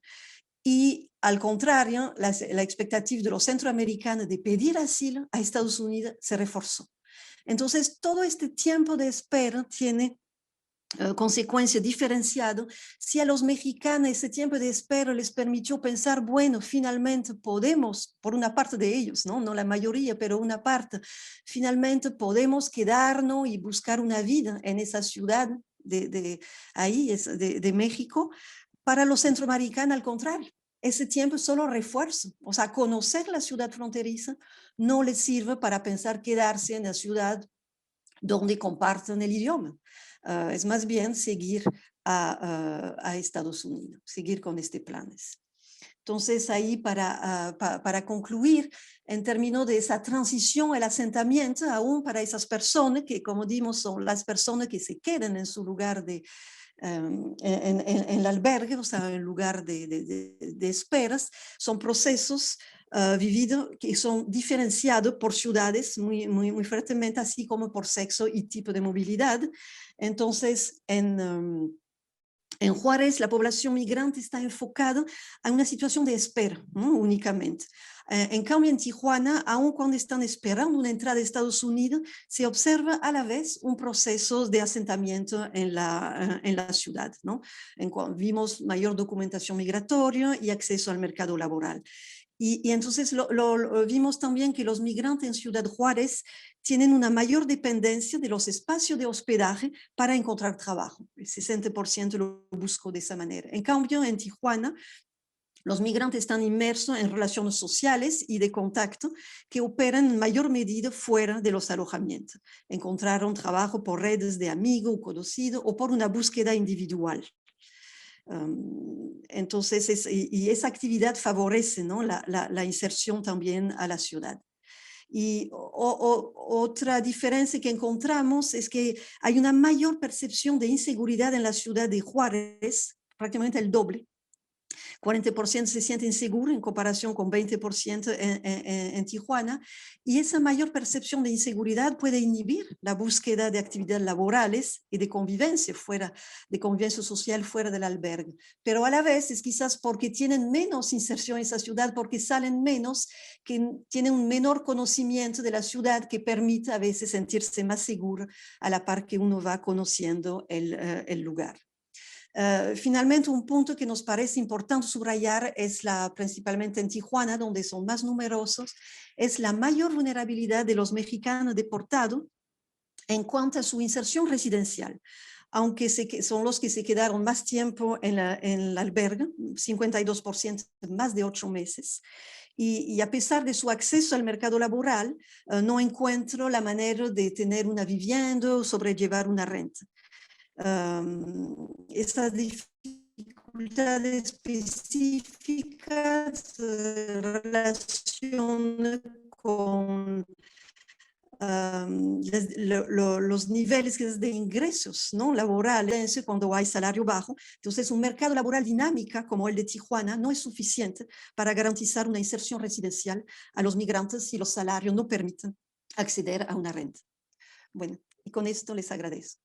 C: Y al contrario, la expectativa de los centroamericanos de pedir asilo a Estados Unidos se reforzó. Entonces, todo este tiempo de espera tiene consecuencias diferenciadas. Si a los mexicanos ese tiempo de espera les permitió pensar, bueno, finalmente podemos, por una parte de ellos, no la mayoría, pero una parte, finalmente podemos quedarnos y buscar una vida en esa ciudad de México. Para los centroamericanos, al contrario, ese tiempo es solo refuerzo. O sea, conocer la ciudad fronteriza no les sirve para pensar quedarse en la ciudad donde comparten el idioma. Es más bien seguir a Estados Unidos, seguir con estos planes. Entonces, ahí para concluir, en términos de esa transición, el asentamiento, aún para esas personas que, como dimos, son las personas que se quedan en su lugar en el albergue, o sea, en lugar de esperas, son procesos vividos que son diferenciados por ciudades muy fuertemente, así como por sexo y tipo de movilidad. Entonces, en En Juárez, la población migrante está enfocada a una situación de espera, ¿no? Únicamente. En cambio, en Tijuana, aun cuando están esperando una entrada de Estados Unidos, se observa a la vez un proceso de asentamiento en la ciudad, ¿no? Vimos mayor documentación migratoria y acceso al mercado laboral. Y entonces lo vimos también que los migrantes en Ciudad Juárez tienen una mayor dependencia de los espacios de hospedaje para encontrar trabajo. El 60% lo buscó de esa manera. En cambio, en Tijuana, los migrantes están inmersos en relaciones sociales y de contacto que operan en mayor medida fuera de los alojamientos. Encontraron trabajo por redes de amigos o conocidos o por una búsqueda individual. Entonces, esa actividad favorece, ¿no? la inserción también a la ciudad. Y otra diferencia que encontramos es que hay una mayor percepción de inseguridad en la ciudad de Juárez, prácticamente el doble. 40% se siente inseguro en comparación con 20% en Tijuana, y esa mayor percepción de inseguridad puede inhibir la búsqueda de actividades laborales y de convivencia social fuera del albergue. Pero a la vez es quizás porque tienen menos inserción en esa ciudad, porque salen menos, que tienen un menor conocimiento de la ciudad que permite a veces sentirse más seguro a la par que uno va conociendo el lugar. Finalmente, un punto que nos parece importante subrayar es principalmente en Tijuana, donde son más numerosos, es la mayor vulnerabilidad de los mexicanos deportados en cuanto a su inserción residencial. Aunque son los que se quedaron más tiempo en el albergue, 52%, más de 8 meses. Y a pesar de su acceso al mercado laboral, no encuentro la manera de tener una vivienda o sobrellevar una renta. Estas dificultades específicas relacionan con los niveles de ingresos, ¿no? Laborales cuando hay salario bajo. Entonces, un mercado laboral dinámico como el de Tijuana no es suficiente para garantizar una inserción residencial a los migrantes si los salarios no permiten acceder a una renta. Bueno, y con esto les agradezco.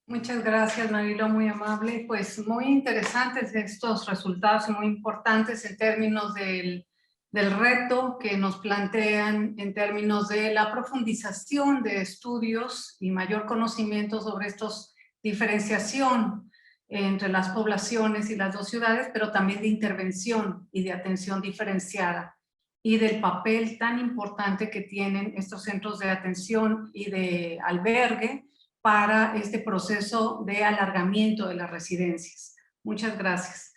A: Muchas gracias, Marilo, muy amable. Pues muy interesantes estos resultados y muy importantes en términos del reto que nos plantean en términos de la profundización de estudios y mayor conocimiento sobre estos diferenciación entre las poblaciones y las dos ciudades, pero también de intervención y de atención diferenciada y del papel tan importante que tienen estos centros de atención y de albergue para este proceso de alargamiento de las residencias. Muchas gracias.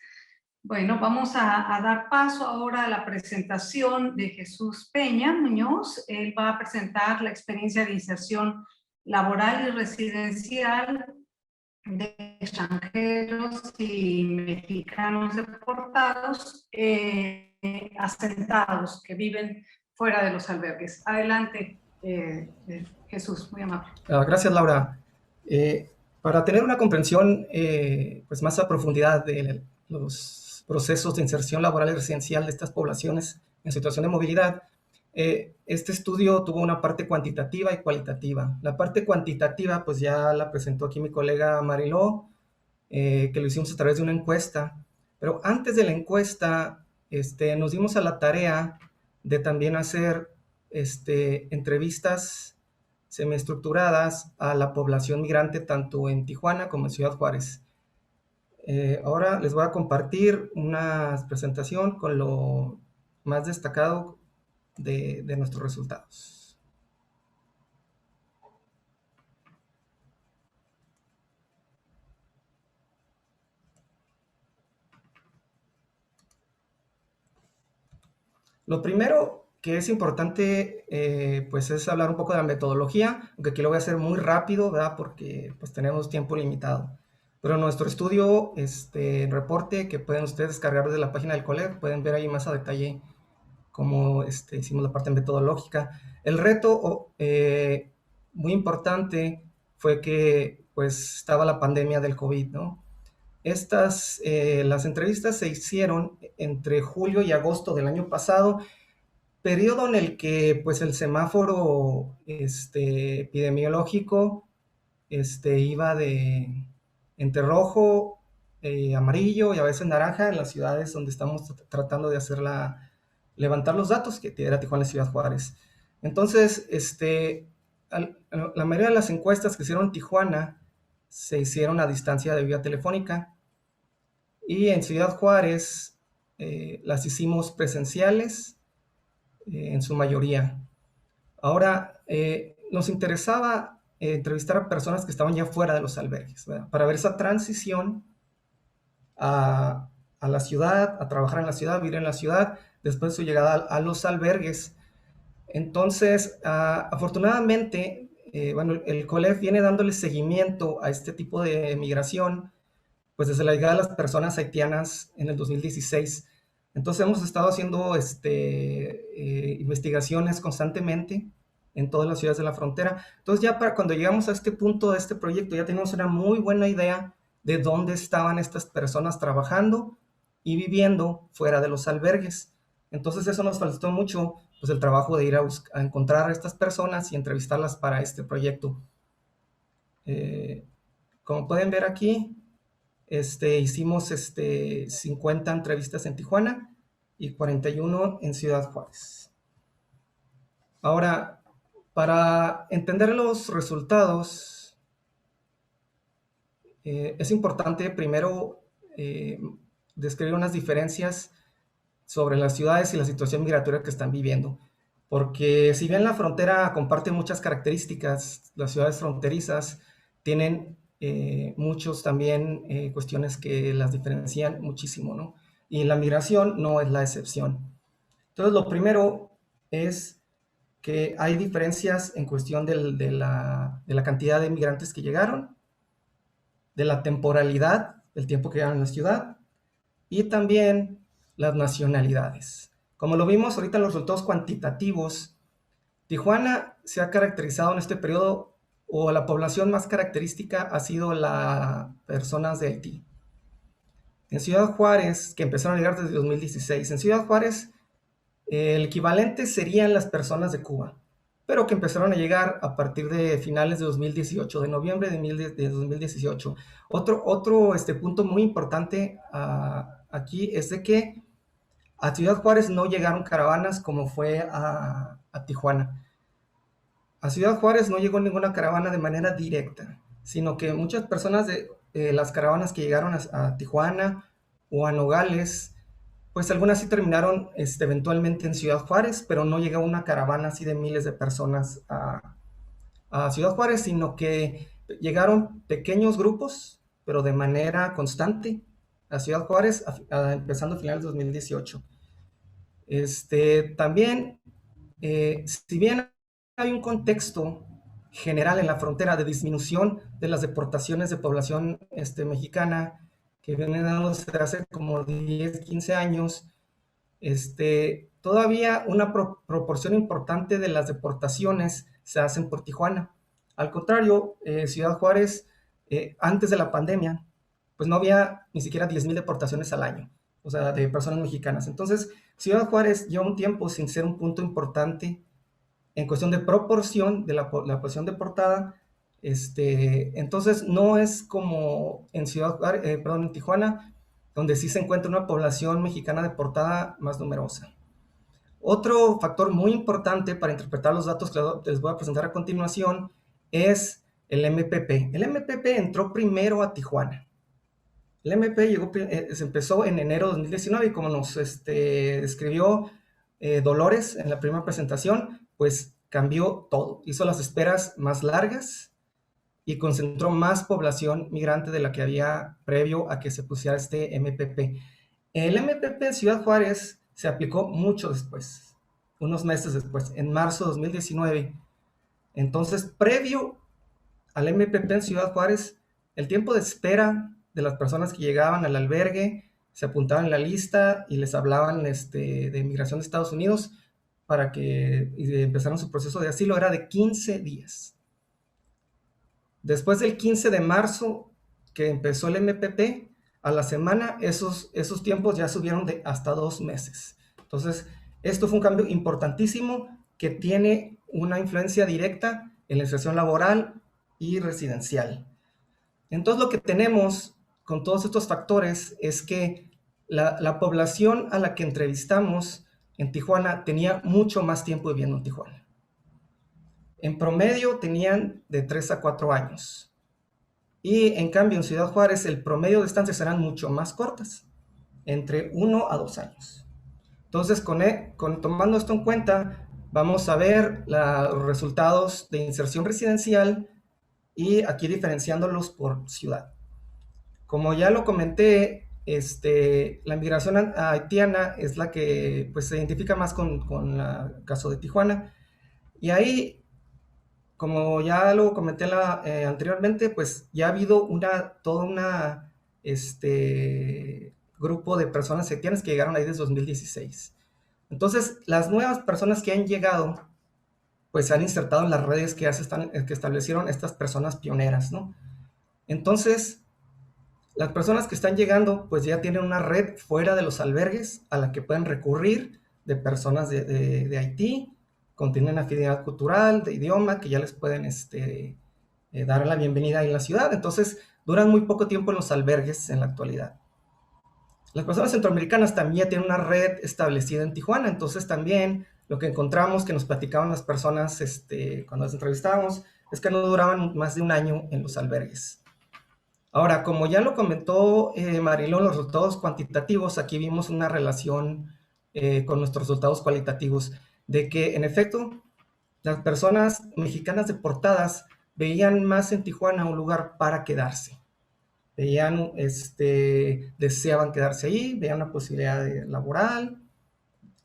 A: Bueno, vamos a dar paso ahora a la presentación de Jesús Peña Muñoz. Él va a presentar la experiencia de inserción laboral y residencial de extranjeros y mexicanos deportados asentados que viven fuera de los albergues. Adelante, Jesús, muy amable.
E: Gracias, Laura. Para tener una comprensión pues más a profundidad de los procesos de inserción laboral y residencial de estas poblaciones en situación de movilidad, este estudio tuvo una parte cuantitativa y cualitativa. La parte cuantitativa pues ya la presentó aquí mi colega Mariló, que lo hicimos a través de una encuesta, pero antes de la encuesta nos dimos a la tarea de también hacer entrevistas semiestructuradas a la población migrante tanto en Tijuana como en Ciudad Juárez. Ahora les voy a compartir una presentación con lo más destacado de nuestros resultados. Lo primero que es importante pues es hablar un poco de la metodología, aunque aquí lo voy a hacer muy rápido, ¿verdad? Porque pues tenemos tiempo limitado. Pero nuestro estudio, reporte que pueden ustedes descargar desde la página del COLEG, pueden ver ahí más a detalle cómo hicimos la parte metodológica. El reto muy importante fue que pues estaba la pandemia del COVID, ¿no? Las entrevistas se hicieron entre julio y agosto del año pasado, periodo en el que pues el semáforo epidemiológico iba entre rojo, amarillo y a veces naranja en las ciudades donde estamos tratando de levantar los datos, que era Tijuana y Ciudad Juárez. Entonces, la mayoría de las encuestas que hicieron en Tijuana se hicieron a distancia de vía telefónica, y en Ciudad Juárez las hicimos presenciales en su mayoría. Ahora, nos interesaba entrevistar a personas que estaban ya fuera de los albergues, ¿verdad? Para ver esa transición a la ciudad, a trabajar en la ciudad, vivir en la ciudad, después de su llegada a los albergues. Entonces, afortunadamente, el COLEF viene dándole seguimiento a este tipo de migración, pues desde la llegada de las personas haitianas en el 2016. Entonces hemos estado haciendo investigaciones constantemente en todas las ciudades de la frontera. Entonces ya para cuando llegamos a este punto de este proyecto, ya tenemos una muy buena idea de dónde estaban estas personas trabajando y viviendo fuera de los albergues. Entonces eso nos faltó mucho, pues el trabajo de ir a encontrar a estas personas y entrevistarlas para este proyecto. Como pueden ver aquí, hicimos 50 entrevistas en Tijuana y 41 en Ciudad Juárez. Ahora, para entender los resultados, es importante primero describir unas diferencias sobre las ciudades y la situación migratoria que están viviendo. Porque si bien la frontera comparte muchas características, las ciudades fronterizas tienen muchos también cuestiones que las diferencian muchísimo, ¿no? Y la migración no es la excepción. Entonces, lo primero es que hay diferencias en cuestión de la cantidad de migrantes que llegaron, de la temporalidad, el tiempo que llegaron en la ciudad, y también las nacionalidades. Como lo vimos ahorita en los resultados cuantitativos, Tijuana se ha caracterizado en este periodo, o la población más característica ha sido las personas de Haití. En Ciudad Juárez, que empezaron a llegar desde 2016, en Ciudad Juárez el equivalente serían las personas de Cuba, pero que empezaron a llegar a partir de finales de 2018, de noviembre de 2018. Otro punto muy importante aquí es de que a Ciudad Juárez no llegaron caravanas como fue a Tijuana. A Ciudad Juárez no llegó ninguna caravana de manera directa, sino que muchas personas de las caravanas que llegaron a Tijuana o a Nogales, pues algunas sí terminaron eventualmente en Ciudad Juárez, pero no llegó una caravana así de miles de personas a Ciudad Juárez, sino que llegaron pequeños grupos, pero de manera constante a Ciudad Juárez, empezando a finales de 2018. También, si bien hay un contexto general en la frontera de disminución de las deportaciones de población mexicana, que vienen dándose hace como 10, 15 años, todavía una proporción importante de las deportaciones se hacen por Tijuana. Al contrario, Ciudad Juárez, antes de la pandemia, pues no había ni siquiera 10,000 deportaciones al año, o sea, de personas mexicanas. Entonces, Ciudad Juárez lleva un tiempo sin ser un punto importante en cuestión de proporción de la población deportada. Entonces, no es como en en Tijuana, donde sí se encuentra una población mexicana deportada más numerosa. Otro factor muy importante para interpretar los datos que les voy a presentar a continuación es el MPP. El MPP entró primero a Tijuana. El MPP se empezó en enero de 2019 y como nos describió Dolores en la primera presentación, pues cambió todo. Hizo las esperas más largas y concentró más población migrante de la que había previo a que se pusiera este MPP. El MPP en Ciudad Juárez se aplicó mucho después, unos meses después, en marzo de 2019. Entonces, previo al MPP en Ciudad Juárez, el tiempo de espera de las personas que llegaban al albergue, se apuntaban en la lista y les hablaban de migración de Estados Unidos para que empezaran su proceso de asilo, era de 15 días. Después del 15 de marzo que empezó el MPP, a la semana esos tiempos ya subieron de hasta 2 meses. Entonces, esto fue un cambio importantísimo que tiene una influencia directa en la inserción laboral y residencial. Entonces lo que tenemos con todos estos factores es que la población a la que entrevistamos en Tijuana tenía mucho más tiempo viviendo en Tijuana. En promedio tenían de 3 a 4 años. Y en cambio en Ciudad Juárez el promedio de estancias eran mucho más cortas, entre 1 a 2 años. Entonces, tomando esto en cuenta, vamos a ver los resultados de inserción residencial y aquí diferenciándolos por ciudad. Como ya lo comenté, la migración haitiana es la que pues, se identifica más con el caso de Tijuana. Y ahí, como ya lo comenté anteriormente, pues ya ha habido todo un grupo de personas haitianas que llegaron ahí desde 2016. Entonces, las nuevas personas que han llegado, pues se han insertado en las redes que establecieron estas personas pioneras, ¿no? Entonces, las personas que están llegando, pues ya tienen una red fuera de los albergues a la que pueden recurrir de personas de Haití, tienen afinidad cultural, de idioma, que ya les pueden dar la bienvenida ahí en la ciudad. Entonces, duran muy poco tiempo en los albergues en la actualidad. Las personas centroamericanas también tienen una red establecida en Tijuana, entonces también lo que encontramos que nos platicaban las personas cuando las entrevistábamos es que no duraban más de un año en los albergues. Ahora, como ya lo comentó Marilón, los resultados cuantitativos, aquí vimos una relación con nuestros resultados cualitativos, de que en efecto las personas mexicanas deportadas veían más en Tijuana un lugar para quedarse. Veían, deseaban quedarse ahí, veían una posibilidad laboral,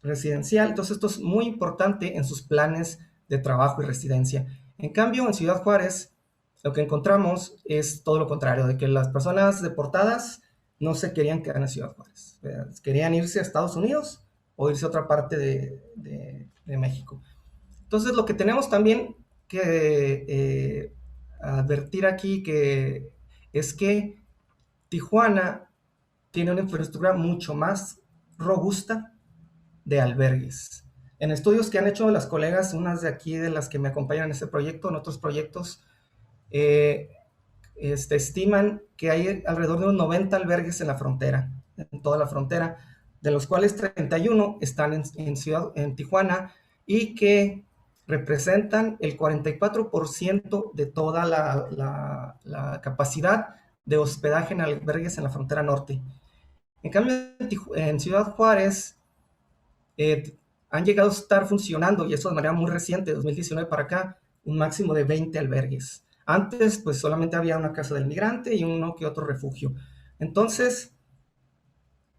E: residencial. Entonces esto es muy importante en sus planes de trabajo y residencia. En cambio, en Ciudad Juárez, lo que encontramos es todo lo contrario, de que las personas deportadas no se querían quedar en Ciudad Juárez. Querían irse a Estados Unidos o irse a otra parte de México. Entonces lo que tenemos también que advertir aquí es que Tijuana tiene una infraestructura mucho más robusta de albergues. En estudios que han hecho las colegas, unas de aquí de las que me acompañan en este proyecto, en otros proyectos, estiman que hay alrededor de unos 90 albergues en la frontera, en toda la frontera, de los cuales 31 están en Tijuana y que representan el 44% de toda la capacidad de hospedaje en albergues en la frontera norte. En cambio, en Ciudad Juárez han llegado a estar funcionando, y eso de manera muy reciente, de 2019 para acá, un máximo de 20 albergues. Antes, pues solamente había una casa del migrante y uno que otro refugio. Entonces,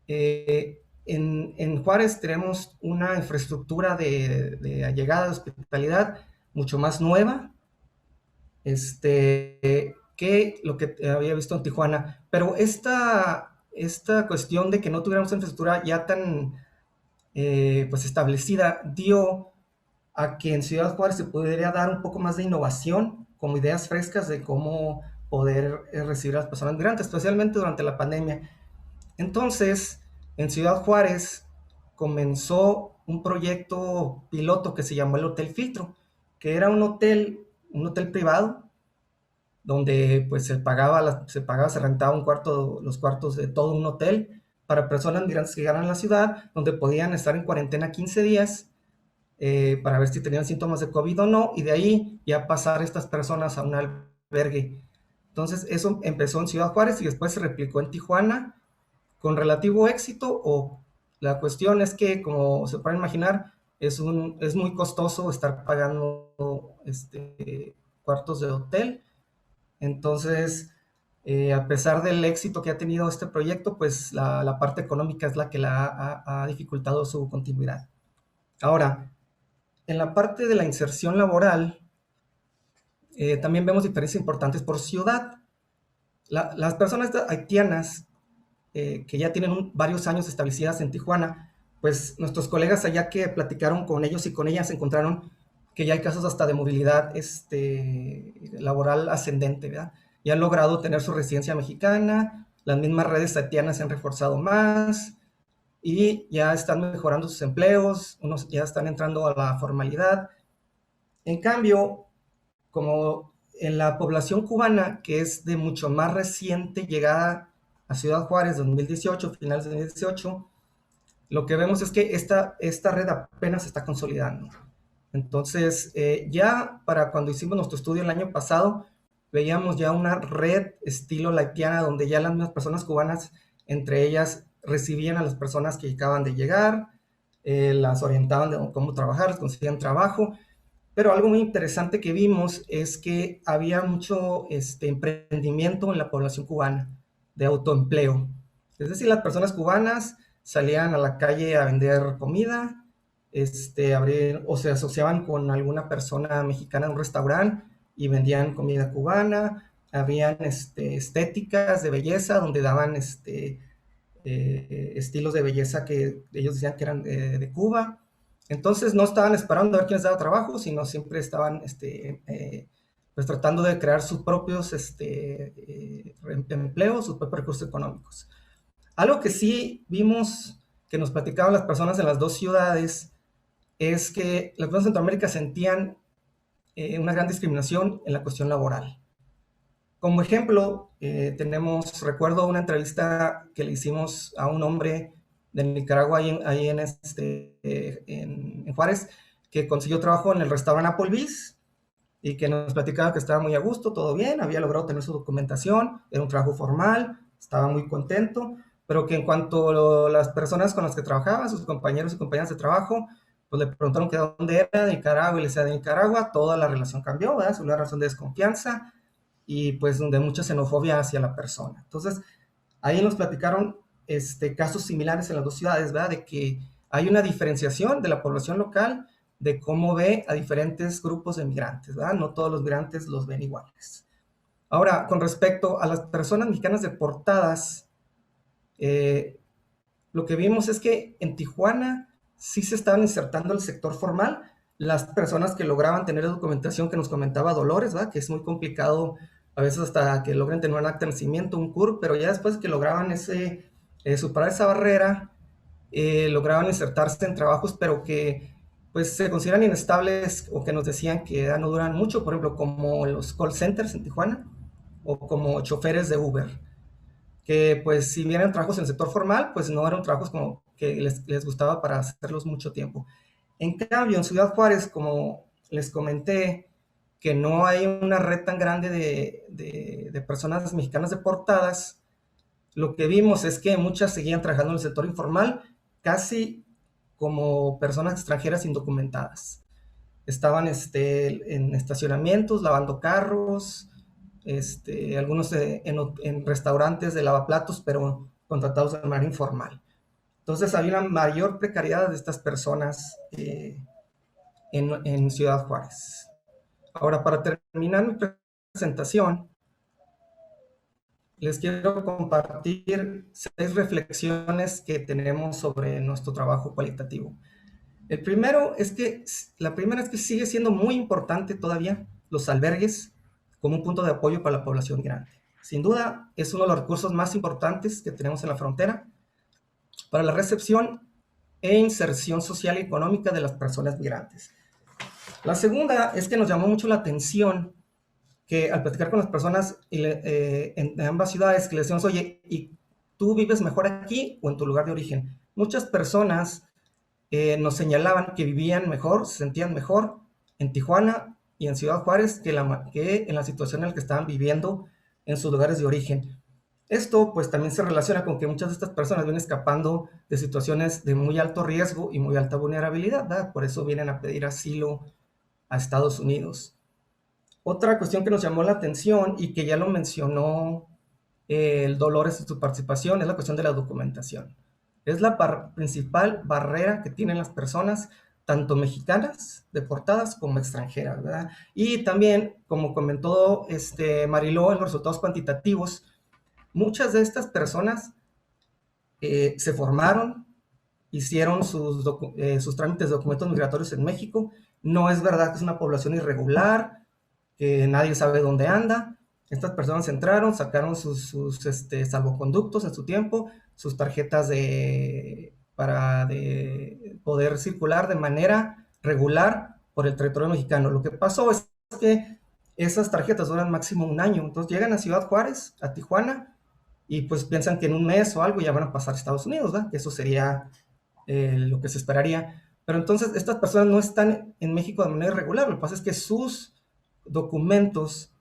E: en Juárez tenemos una infraestructura de llegada de hospitalidad mucho más nueva que lo que había visto en Tijuana. Pero esta cuestión de que no tuviéramos infraestructura ya tan pues establecida dio a que en Ciudad Juárez se pudiera dar un poco más de innovación, como ideas frescas de cómo poder recibir a las personas migrantes, especialmente durante la pandemia. Entonces, en Ciudad Juárez comenzó un proyecto piloto que se llamó el Hotel Filtro, que era un hotel privado, donde pues se rentaba los cuartos de todo un hotel para personas migrantes que llegaran a la ciudad, donde podían estar en cuarentena 15 días para ver si tenían síntomas de COVID o no, y de ahí ya pasar estas personas a un albergue. Entonces eso empezó en Ciudad Juárez y después se replicó en Tijuana con relativo éxito, o la cuestión es que, como se pueden imaginar, es muy costoso estar pagando cuartos de hotel. Entonces, a pesar del éxito que ha tenido este proyecto, pues la parte económica es la que ha dificultado su continuidad. Ahora, en la parte de la inserción laboral, también vemos diferencias importantes por ciudad. Las personas haitianas que ya tienen varios años establecidas en Tijuana, pues nuestros colegas allá que platicaron con ellos y con ellas encontraron que ya hay casos hasta de movilidad laboral ascendente, ¿verdad? Ya han logrado tener su residencia mexicana, las mismas redes haitianas se han reforzado más y ya están mejorando sus empleos, unos ya están entrando a la formalidad. En cambio, como en la población cubana, que es de mucho más reciente llegada a Ciudad Juárez, 2018, finales de 2018, lo que vemos es que esta red apenas se está consolidando. Entonces, ya para cuando hicimos nuestro estudio el año pasado, veíamos ya una red estilo laitiana, donde ya las mismas personas cubanas, entre ellas, recibían a las personas que acaban de llegar, las orientaban de cómo trabajar, les conseguían trabajo. Pero algo muy interesante que vimos es que había mucho emprendimiento en la población cubana, de autoempleo. Es decir, las personas cubanas salían a la calle a vender comida, o se asociaban con alguna persona mexicana en un restaurante y vendían comida cubana. Habían estéticas de belleza donde daban estilos de belleza que ellos decían que eran de Cuba. Entonces no estaban esperando a ver quién les daba trabajo, sino siempre estaban pues tratando de crear sus propios empleos, sus propios recursos económicos. Algo que sí vimos que nos platicaban las personas en las dos ciudades es que las personas de Centroamérica sentían una gran discriminación en la cuestión laboral. Como ejemplo, recuerdo una entrevista que le hicimos a un hombre de Nicaragua ahí en Juárez, que consiguió trabajo en el restaurante Applebee's y que nos platicaba que estaba muy a gusto, todo bien, había logrado tener su documentación, era un trabajo formal, estaba muy contento, pero que en cuanto a las personas con las que trabajaba, sus compañeros y compañeras de trabajo, pues le preguntaron que de dónde era, de Nicaragua, y le decía de Nicaragua, toda la relación cambió, ¿verdad? Una razón de desconfianza y pues de mucha xenofobia hacia la persona. Entonces, ahí nos platicaron casos similares en las dos ciudades, ¿verdad? De que hay una diferenciación de la población local de cómo ve a diferentes grupos de migrantes, ¿verdad? No todos los migrantes los ven iguales. Ahora, con respecto a las personas mexicanas deportadas, lo que vimos es que en Tijuana sí se estaban insertando el sector formal, las personas que lograban tener la documentación que nos comentaba Dolores, ¿verdad? Que es muy complicado a veces hasta que logren tener un acta de nacimiento, un CURP, pero ya después que lograban superar esa barrera, lograban insertarse en trabajos, pero que pues se consideran inestables o que nos decían que ya no duran mucho, por ejemplo, como los call centers en Tijuana o como choferes de Uber, que pues si bien eran trabajos en el sector formal, pues no eran trabajos como que les gustaba para hacerlos mucho tiempo. En cambio, en Ciudad Juárez, como les comenté, que no hay una red tan grande de personas mexicanas deportadas, lo que vimos es que muchas seguían trabajando en el sector informal, casi como personas extranjeras indocumentadas. Estaban en estacionamientos, lavando carros, algunos en restaurantes de lavaplatos, pero contratados de manera informal. Entonces había una mayor precariedad de estas personas en Ciudad Juárez. Ahora, para terminar mi presentación, les quiero compartir 6 reflexiones que tenemos sobre nuestro trabajo cualitativo. La primera es que sigue siendo muy importante todavía los albergues como un punto de apoyo para la población migrante. Sin duda, es uno de los recursos más importantes que tenemos en la frontera para la recepción e inserción social y económica de las personas migrantes. La segunda es que nos llamó mucho la atención que al platicar con las personas en ambas ciudades, que les decíamos, oye, ¿y tú vives mejor aquí o en tu lugar de origen? Muchas personas nos señalaban que vivían mejor, se sentían mejor en Tijuana y en Ciudad Juárez que en la situación en la que estaban viviendo en sus lugares de origen. Esto pues también se relaciona con que muchas de estas personas vienen escapando de situaciones de muy alto riesgo y muy alta vulnerabilidad, ¿verdad? Por eso vienen a pedir asilo a Estados Unidos. Otra cuestión que nos llamó la atención y que ya lo mencionó el Dolores en su participación es la cuestión de la documentación. Es la principal barrera que tienen las personas, tanto mexicanas deportadas como extranjeras, ¿verdad? Y también, como comentó Mariló en los resultados cuantitativos, muchas de estas personas se formaron, hicieron sus trámites de documentos migratorios en México. No es verdad que es una población irregular, que nadie sabe dónde anda. Estas personas entraron, sacaron sus salvoconductos en su tiempo, sus tarjetas para poder circular de manera regular por el territorio mexicano. Lo que pasó es que esas tarjetas duran máximo un año. Entonces llegan a Ciudad Juárez, a Tijuana, y pues piensan que en un mes o algo ya van a pasar a Estados Unidos, ¿verdad? Que eso sería lo que se esperaría. Pero entonces estas personas no están en México de manera regular. Lo que pasa es que sus documentos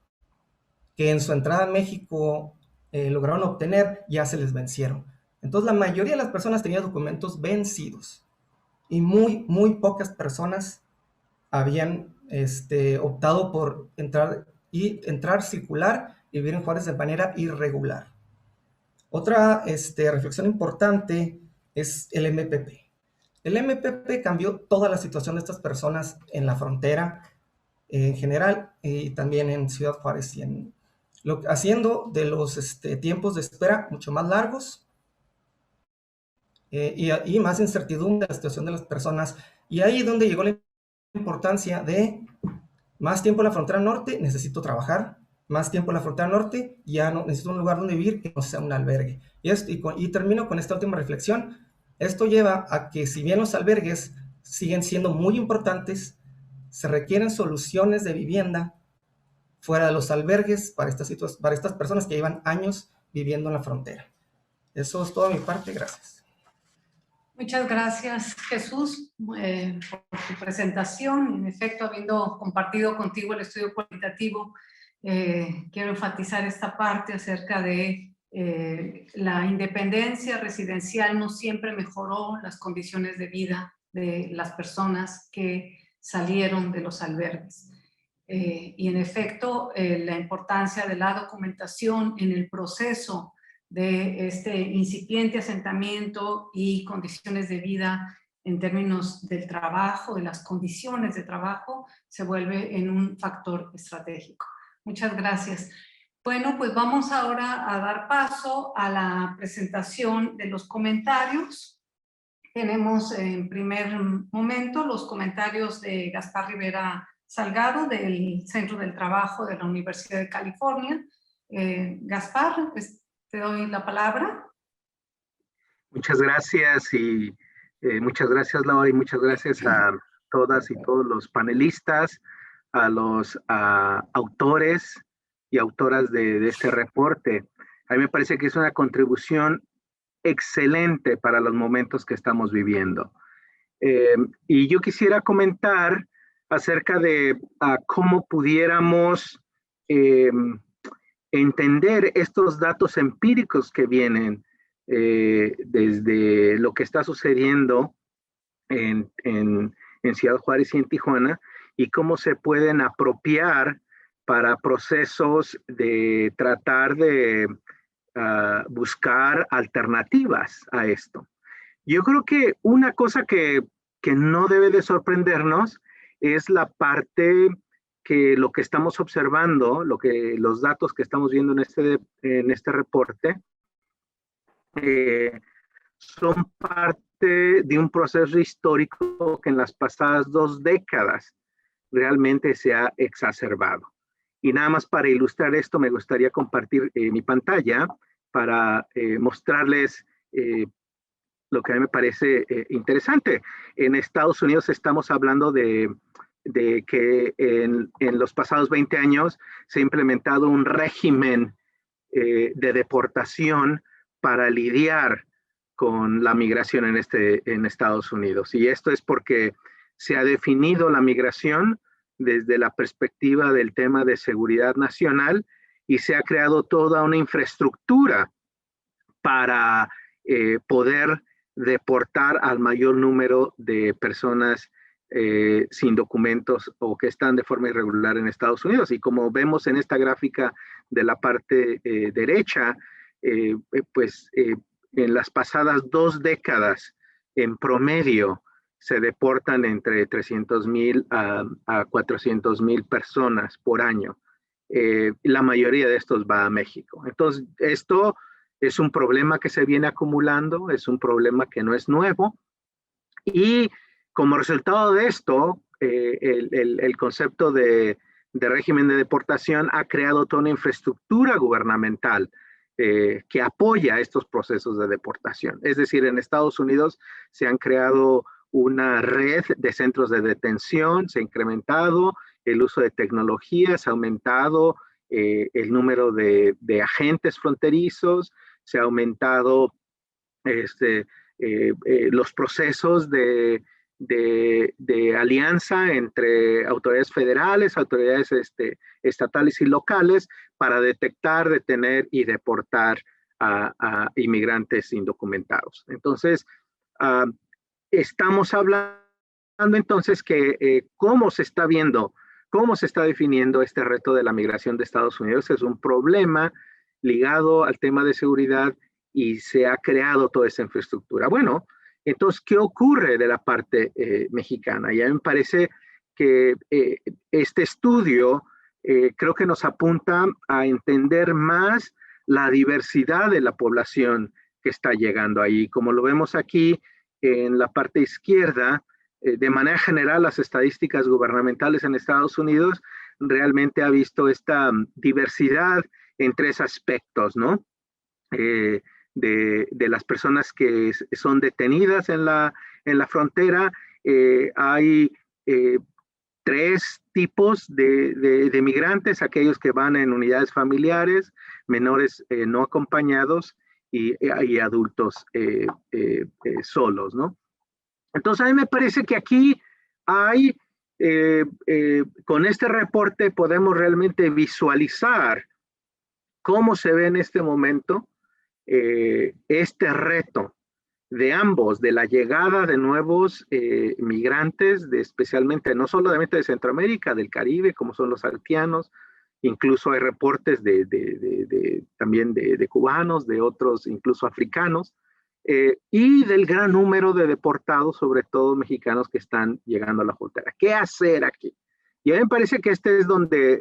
E: que en su entrada a México lograron obtener ya se les vencieron. Entonces la mayoría de las personas tenían documentos vencidos y muy pocas personas habían optado por entrar, circular y vivir en Juárez de manera irregular. Otra reflexión importante es el MPP. El MPP cambió toda la situación de estas personas en la frontera en general y también en Ciudad Juárez, haciendo de los tiempos de espera mucho más largos y más incertidumbre en la situación de las personas. Y ahí es donde llegó la importancia de más tiempo en la frontera norte, necesito trabajar, más tiempo en la frontera norte, ya no necesito un lugar donde vivir que no sea un albergue. Y termino con esta última reflexión. Esto lleva a que si bien los albergues siguen siendo muy importantes, se requieren soluciones de vivienda fuera de los albergues para estas personas que llevan años viviendo en la frontera. Eso es todo de mi parte, gracias.
A: Muchas gracias, Jesús, por tu presentación. En efecto, habiendo compartido contigo el estudio cualitativo, quiero enfatizar esta parte acerca de la independencia residencial no siempre mejoró las condiciones de vida de las personas que salieron de los albergues. Y en efecto, la importancia de la documentación en el proceso de este incipiente asentamiento y condiciones de vida en términos del trabajo, de las condiciones de trabajo, se vuelve en un factor estratégico. Muchas gracias. Bueno, pues vamos ahora a dar paso a la presentación de los comentarios. Tenemos en primer momento los comentarios de Gaspar Rivera Salgado del Centro del Trabajo de la Universidad de California. Gaspar, te doy la palabra.
F: Muchas gracias muchas gracias, Laura, y muchas gracias a todas y todos los panelistas, a los autores y autoras de este reporte. A mí me parece que es una contribución excelente para los momentos que estamos viviendo. Y yo quisiera comentar acerca de cómo pudiéramos entender estos datos empíricos que vienen desde lo que está sucediendo en Ciudad Juárez y en Tijuana, y cómo se pueden apropiar para procesos de tratar de buscar alternativas a esto. Yo creo que una cosa que no debe de sorprendernos es la parte que lo que estamos observando, los datos que estamos viendo en este reporte, son parte de un proceso histórico que en las pasadas 2 décadas realmente se ha exacerbado. Y nada más para ilustrar esto, me gustaría compartir mi pantalla para mostrarles lo que a mí me parece interesante. En Estados Unidos estamos hablando de que en los pasados 20 años se ha implementado un régimen de deportación para lidiar con la migración en Estados Unidos. Y esto es porque se ha definido la migración desde la perspectiva del tema de seguridad nacional y se ha creado toda una infraestructura para poder deportar al mayor número de personas sin documentos o que están de forma irregular en Estados Unidos. Y como vemos en esta gráfica de la parte derecha, en las pasadas 2 décadas, en promedio, se deportan entre 300,000 a 400,000 personas por año. La mayoría de estos va a México. Entonces, esto es un problema que se viene acumulando, es un problema que no es nuevo. Y como resultado de esto, el concepto de régimen de deportación ha creado toda una infraestructura gubernamental que apoya estos procesos de deportación. Es decir, en Estados Unidos se han creado una red de centros de detención, se ha incrementado el uso de tecnología, se ha aumentado el número de agentes fronterizos, se ha aumentado los procesos de alianza entre autoridades federales, autoridades estatales y locales para detectar, detener y deportar a inmigrantes indocumentados. Entonces, estamos hablando entonces que cómo se está viendo, cómo se está definiendo este reto de la migración de Estados Unidos. Es un problema ligado al tema de seguridad y se ha creado toda esa infraestructura. Bueno, entonces, ¿qué ocurre de la parte mexicana? Y a mí me parece que este estudio creo que nos apunta a entender más la diversidad de la población que está llegando ahí. Como lo vemos aquí en la parte izquierda, de manera general, las estadísticas gubernamentales en Estados Unidos realmente ha visto esta diversidad en tres aspectos, ¿no? De las personas que son detenidas en la frontera, hay tres tipos de migrantes: aquellos que van en unidades familiares, menores no acompañados y adultos solos, ¿no? Entonces a mí me parece que aquí hay, con este reporte podemos realmente visualizar cómo se ve en este momento este reto de ambos, de la llegada de nuevos migrantes, especialmente no solamente de Centroamérica, del Caribe, como son los haitianos, incluso hay reportes también de cubanos, de otros, incluso africanos, y del gran número de deportados, sobre todo mexicanos, que están llegando a la frontera. ¿Qué hacer aquí? Y a mí me parece que este es donde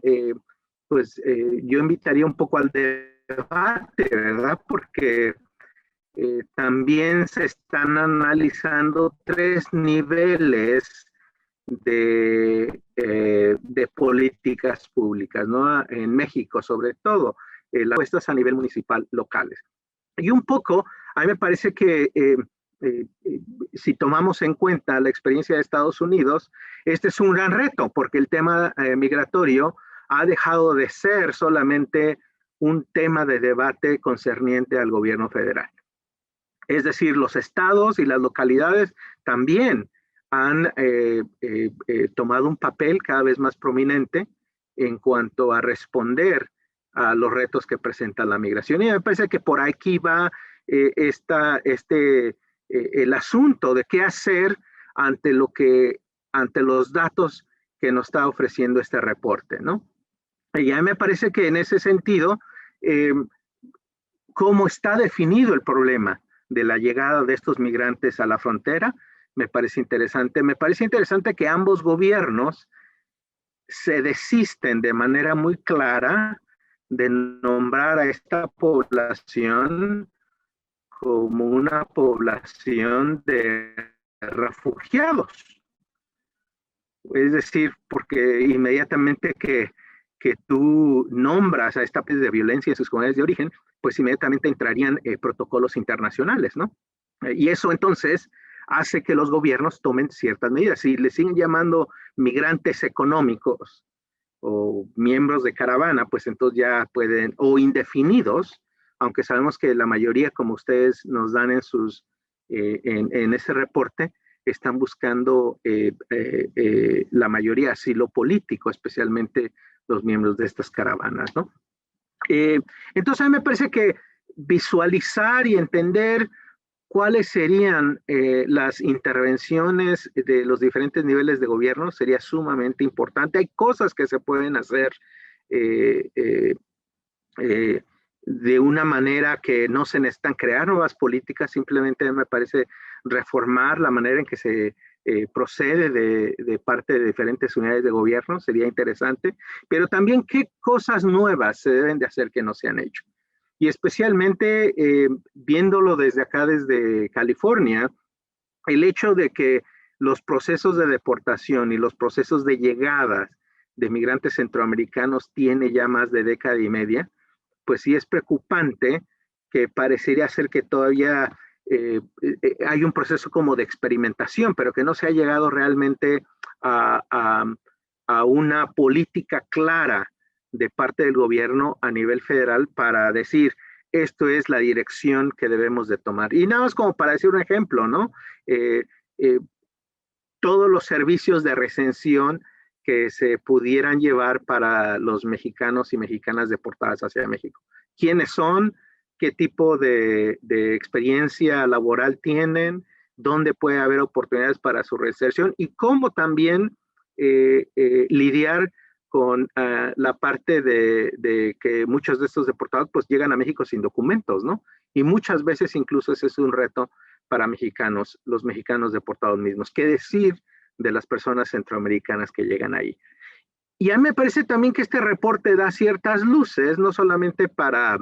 F: yo invitaría un poco al debate, ¿verdad? Porque también se están analizando tres niveles de políticas públicas, ¿no? En México, sobre todo, las propuestas a nivel municipal, locales. Y un poco, a mí me parece que si tomamos en cuenta la experiencia de Estados Unidos, este es un gran reto, porque el tema migratorio ha dejado de ser solamente un tema de debate concerniente al gobierno federal. Es decir, los estados y las localidades también han tomado un papel cada vez más prominente en cuanto a responder a los retos que presenta la migración. Y me parece que por aquí va el asunto de qué hacer ante los datos que nos está ofreciendo este reporte, ¿no? Y a mí me parece que en ese sentido, cómo está definido el problema de la llegada de estos migrantes a la frontera, me parece interesante. Me parece interesante que ambos gobiernos se desisten de manera muy clara de nombrar a esta población como una población de refugiados. Es decir, porque inmediatamente que tú nombras a esta especie de violencia en sus comunidades de origen, pues inmediatamente entrarían protocolos internacionales, ¿no? Y eso entonces hace que los gobiernos tomen ciertas medidas. Si le siguen llamando migrantes económicos o miembros de caravana, pues entonces ya pueden, o indefinidos, aunque sabemos que la mayoría, como ustedes nos dan en ese reporte, están buscando la mayoría asilo político, especialmente los miembros de estas caravanas, ¿no? Entonces a mí me parece que visualizar y entender cuáles serían las intervenciones de los diferentes niveles de gobierno sería sumamente importante. Hay cosas que se pueden hacer de una manera que no se necesitan crear nuevas políticas, simplemente me parece reformar la manera en que se procede de parte de diferentes unidades de gobierno, sería interesante, pero también qué cosas nuevas se deben de hacer que no se han hecho. Y especialmente viéndolo desde acá, desde California, el hecho de que los procesos de deportación y los procesos de llegadas de migrantes centroamericanos tiene ya más de década y media, pues sí es preocupante que parecería ser que todavía hay un proceso como de experimentación, pero que no se ha llegado realmente a a una política clara de parte del gobierno a nivel federal para decir, esto es la dirección que debemos de tomar. Y nada más como para decir un ejemplo, ¿no? Todos los servicios de recensión que se pudieran llevar para los mexicanos y mexicanas deportadas hacia México. ¿Quiénes son? ¿Qué tipo de experiencia laboral tienen? ¿Dónde puede haber oportunidades para su reinserción? Y cómo también lidiar con la parte de que muchos de estos deportados pues llegan a México sin documentos, ¿no? Y muchas veces incluso ese es un reto para mexicanos, los mexicanos deportados mismos. ¿Qué decir de las personas centroamericanas que llegan ahí? Y a mí me parece también que este reporte da ciertas luces, no solamente para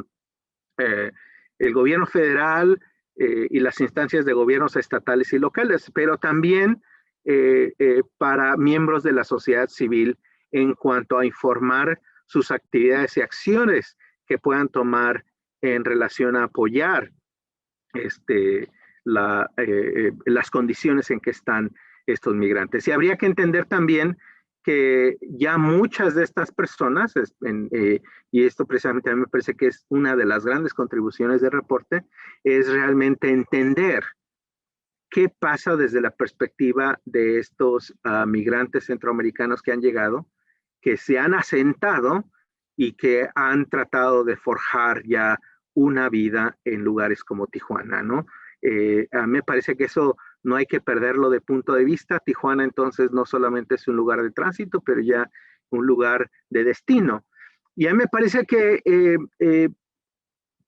F: el gobierno federal y las instancias de gobiernos estatales y locales, pero también para miembros de la sociedad civil en cuanto a informar sus actividades y acciones que puedan tomar en relación a apoyar las condiciones en que están estos migrantes. Y habría que entender también que ya muchas de estas personas, y esto precisamente a mí me parece que es una de las grandes contribuciones del reporte, es realmente entender qué pasa desde la perspectiva de estos migrantes centroamericanos que han llegado, que se han asentado y que han tratado de forjar ya una vida en lugares como Tijuana, ¿no? A mí me parece que eso no hay que perderlo de punto de vista. Tijuana entonces no solamente es un lugar de tránsito, pero ya un lugar de destino. Y a mí me parece que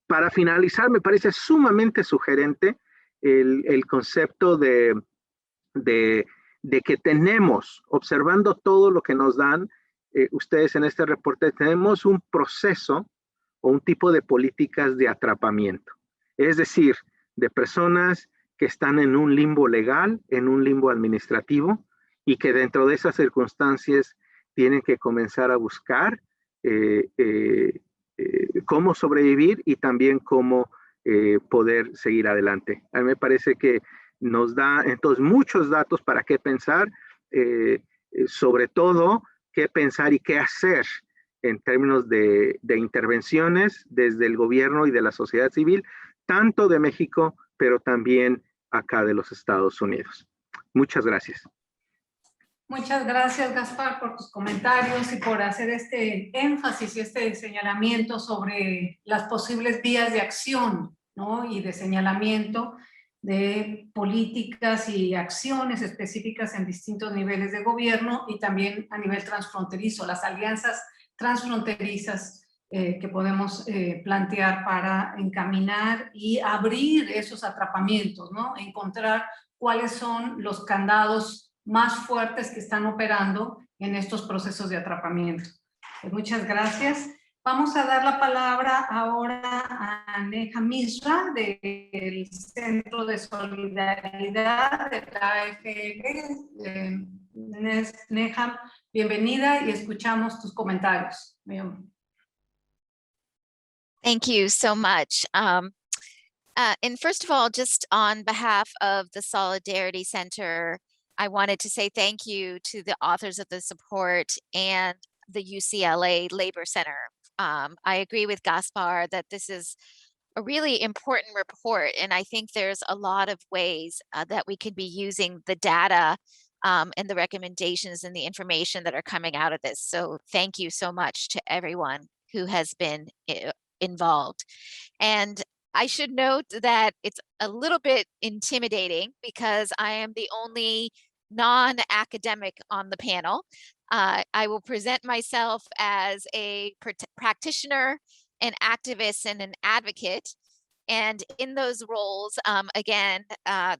F: para finalizar, me parece sumamente sugerente el concepto de que tenemos, observando todo lo que nos dan ustedes en este reporte, tenemos un proceso o un tipo de políticas de atrapamiento. Es decir, de personas que están en un limbo legal, en un limbo administrativo, y que dentro de esas circunstancias tienen que comenzar a buscar cómo sobrevivir y también cómo poder seguir adelante. A mí me parece que nos da entonces muchos datos para qué pensar, sobre todo qué pensar y qué hacer en términos de intervenciones desde el gobierno y de la sociedad civil, tanto de México, pero también acá de los Estados Unidos. Muchas gracias.
A: Muchas gracias, Gaspar, por tus comentarios y por hacer este énfasis y este señalamiento sobre las posibles vías de acción, ¿no? Y de señalamiento de políticas y acciones específicas en distintos niveles de gobierno y también a nivel transfronterizo, las alianzas transfronterizas que podemos plantear para encaminar y abrir esos atrapamientos, ¿no? Encontrar cuáles son los candados más fuertes que están operando en estos procesos de atrapamiento. Pues muchas gracias. Vamos a dar la palabra ahora a Neha Misra del Centro de Solidaridad de la AFL. Neha, bienvenida y escuchamos tus comentarios. Bien.
G: Thank you so much. And first of all, just on behalf of the Solidarity Center, I wanted to say thank you to the authors of the support and the UCLA Labor Center. I agree with Gaspar that this is a really important report, and I think there's a lot of ways that we could be using the data and the recommendations and the information that are coming out of this. So thank you so much to everyone who has been involved. And I should note that it's a little bit intimidating because I am the only non-academic on the panel. I will present myself as a practitioner, an activist, and an advocate. And in those roles, again,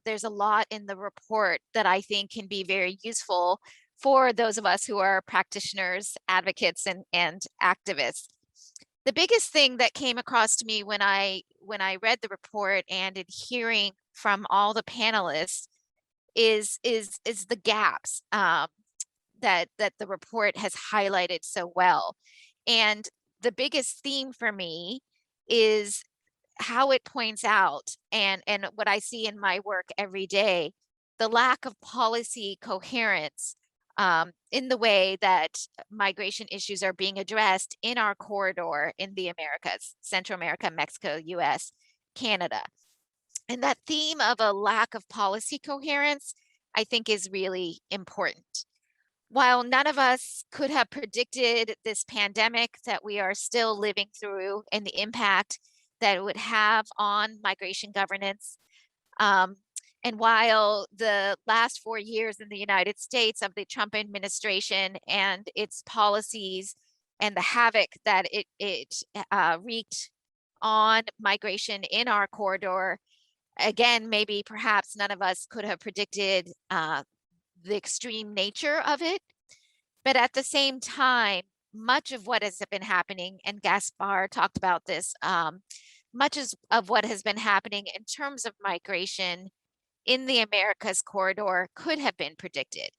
G: there's a lot in the report that I think can be very useful for those of us who are practitioners, advocates, and activists. The biggest thing that came across to me when I read the report and in hearing from all the panelists is the gaps that the report has highlighted so well. And the biggest theme for me is how it points out, and what I see in my work every day, the lack of policy coherence in the way that migration issues are being addressed in our corridor in the Americas, Central America, Mexico, US, Canada. And that theme of a lack of policy coherence, I think, is really important. While none of us could have predicted this pandemic that we are still living through and the impact that it would have on migration governance, and while the last 4 years in the United States of the Trump administration and its policies and the havoc that it wreaked on migration in our corridor, again, maybe perhaps none of us could have predicted the extreme nature of it. But at the same time, much of what has been happening, and Gaspar talked about this, much of what has been happening in terms of migration in the Americas corridor could have been predicted.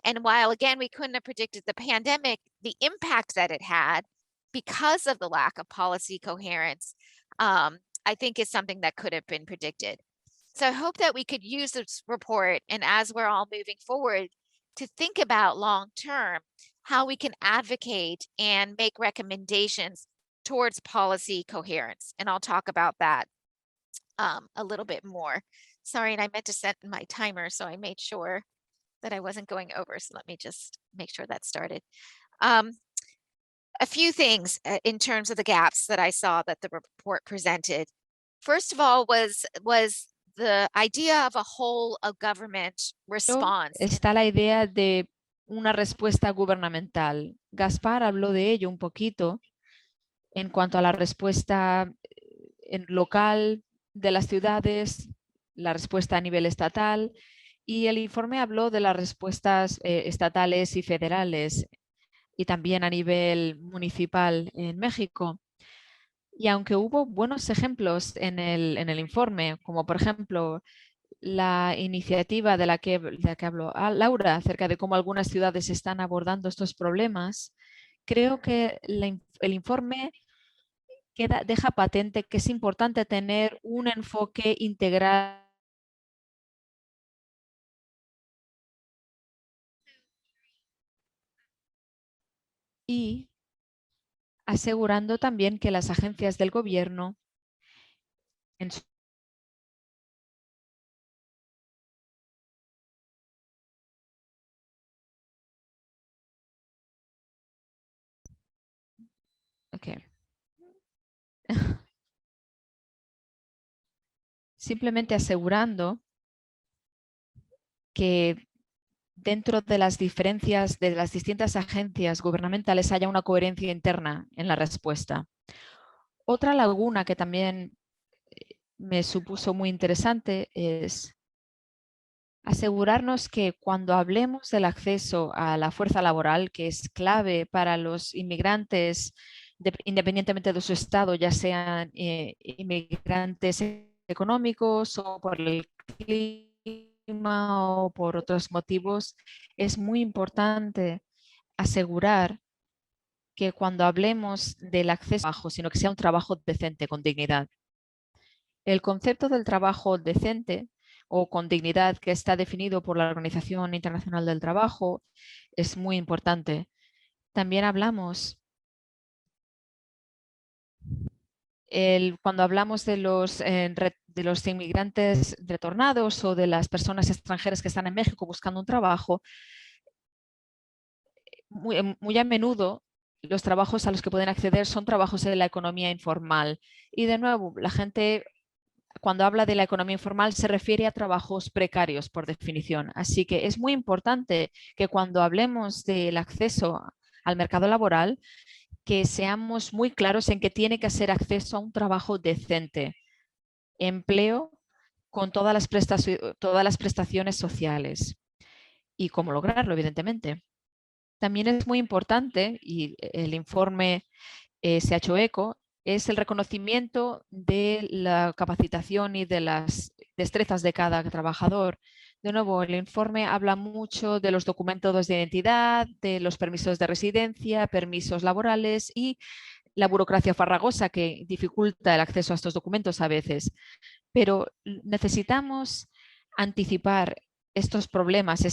G: And while, again, we couldn't have predicted the pandemic, the impact that it had because of the lack of policy coherence, I think is something that could have been predicted. So I hope that we could use this report, and as we're all moving forward, to think about long-term how we can advocate and make recommendations towards policy coherence. And I'll talk about that a little bit more. Sorry, and I meant to set my timer, so I made sure that I wasn't going over. So let me just make sure that started. A few things in terms of the gaps that I saw that the report presented. First of all, was the idea of a whole of government response.
H: Está la idea de una respuesta gubernamental. Gaspar habló de ello un poquito en cuanto a la respuesta local de las ciudades, la respuesta a nivel estatal, y el informe habló de las respuestas estatales y federales y también a nivel municipal en México. Y aunque hubo buenos ejemplos en el informe, como por ejemplo la iniciativa de la que habló Laura acerca de cómo algunas ciudades están abordando estos problemas, creo que el informe deja patente que es importante tener un enfoque integral y asegurando también que las agencias del gobierno en su simplemente asegurando que dentro de las diferencias de las distintas agencias gubernamentales haya una coherencia interna en la respuesta. Otra laguna que también me supuso muy interesante es asegurarnos que cuando hablemos del acceso a la fuerza laboral, que es clave para los inmigrantes, independientemente de su estado, ya sean inmigrantes económicos o por el clima o por otros motivos, es muy importante asegurar que cuando hablemos del acceso al trabajo, sino que sea un trabajo decente, con dignidad. El concepto del trabajo decente o con dignidad, que está definido por la Organización Internacional del Trabajo, es muy importante. También hablamos, cuando hablamos de los inmigrantes retornados o de las personas extranjeras que están en México buscando un trabajo, muy a menudo los trabajos a los que pueden acceder son trabajos en la economía informal. Y de nuevo, la gente, cuando habla de la economía informal, se refiere a trabajos precarios por definición. Así que es muy importante que cuando hablemos del acceso al mercado laboral, que seamos muy claros en que tiene que ser acceso a un trabajo decente, empleo con todas las prestaciones sociales y cómo lograrlo, evidentemente. También es muy importante, y el informe se ha hecho eco, es el reconocimiento de la capacitación y de las destrezas de cada trabajador. De nuevo, el informe habla mucho de los documentos de identidad, de los permisos de residencia, permisos laborales y la burocracia farragosa que dificulta el acceso a estos documentos a veces. Pero necesitamos anticipar estos problemas,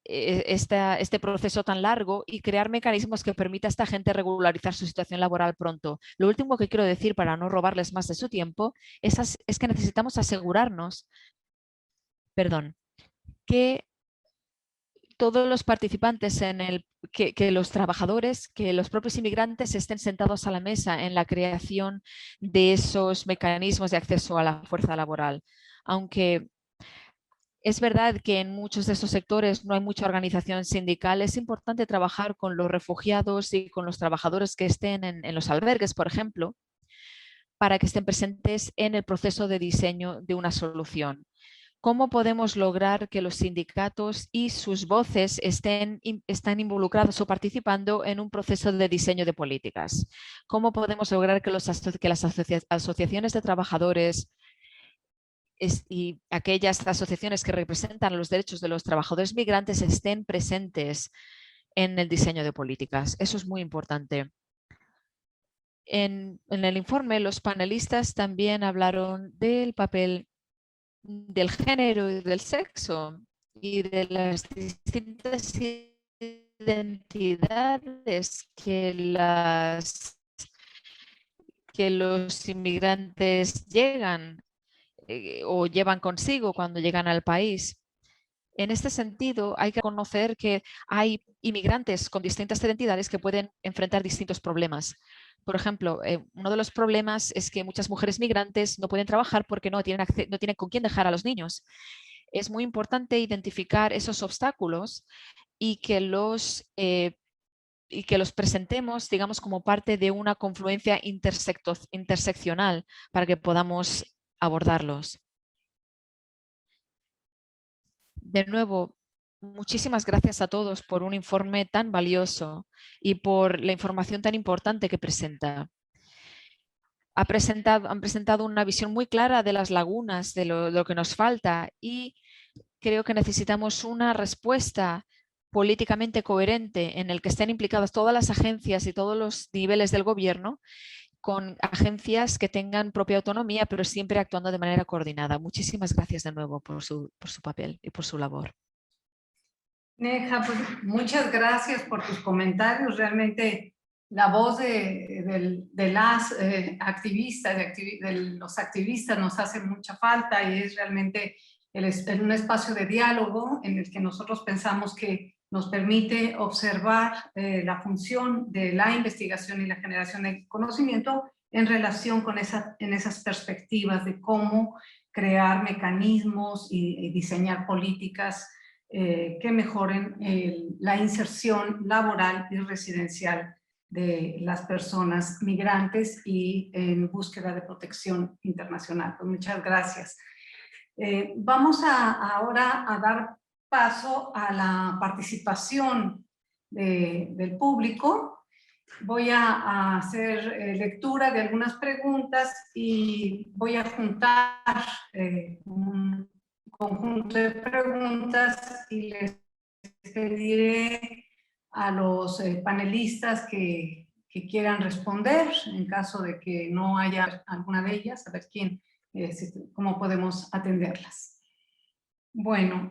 H: este proceso tan largo y crear mecanismos que permita a esta gente regularizar su situación laboral pronto. Lo último que quiero decir, para no robarles más de su tiempo, es que necesitamos asegurarnos, que todos los participantes que los trabajadores, que los propios inmigrantes estén sentados a la mesa en la creación de esos mecanismos de acceso a la fuerza laboral. Aunque es verdad que en muchos de estos sectores no hay mucha organización sindical, es importante trabajar con los refugiados y con los trabajadores que estén en los albergues, por ejemplo, para que estén presentes en el proceso de diseño de una solución. ¿Cómo podemos lograr que los sindicatos y sus voces estén involucrados o participando en un proceso de diseño de políticas? ¿Cómo podemos lograr que las asociaciones de trabajadores y aquellas asociaciones que representan los derechos de los trabajadores migrantes estén presentes en el diseño de políticas? Eso es muy importante. En el informe, los panelistas también hablaron del papel del género y del sexo y de las distintas identidades que los inmigrantes llegan o llevan consigo cuando llegan al país. En este sentido, hay que conocer que hay inmigrantes con distintas identidades que pueden enfrentar distintos problemas. Por ejemplo, uno de los problemas es que muchas mujeres migrantes no pueden trabajar porque no tienen con quién dejar a los niños. Es muy importante identificar esos obstáculos y que los presentemos, digamos, como parte de una confluencia interseccional para que podamos abordarlos. De nuevo, muchísimas gracias a todos por un informe tan valioso y por la información tan importante que presenta. Han presentado una visión muy clara de las lagunas, de lo que nos falta, y creo que necesitamos una respuesta políticamente coherente en el que estén implicadas todas las agencias y todos los niveles del gobierno, con agencias que tengan propia autonomía, pero siempre actuando de manera coordinada. Muchísimas gracias de nuevo por su papel y por su labor.
A: Neha, pues muchas gracias por tus comentarios. Realmente la voz de las activistas, de los activistas nos hace mucha falta y es realmente un espacio de diálogo en el que nosotros pensamos que nos permite observar la función de la investigación y la generación de conocimiento en relación con esas perspectivas de cómo crear mecanismos y diseñar políticas que mejoren la inserción laboral y residencial de las personas migrantes y en búsqueda de protección internacional. Pues muchas gracias. Vamos ahora a dar paso a la participación del público. Voy a hacer lectura de algunas preguntas y voy a juntar un conjunto de preguntas y les pediré a los panelistas que quieran responder en caso de que no haya alguna de ellas, a ver cómo podemos atenderlas. Bueno,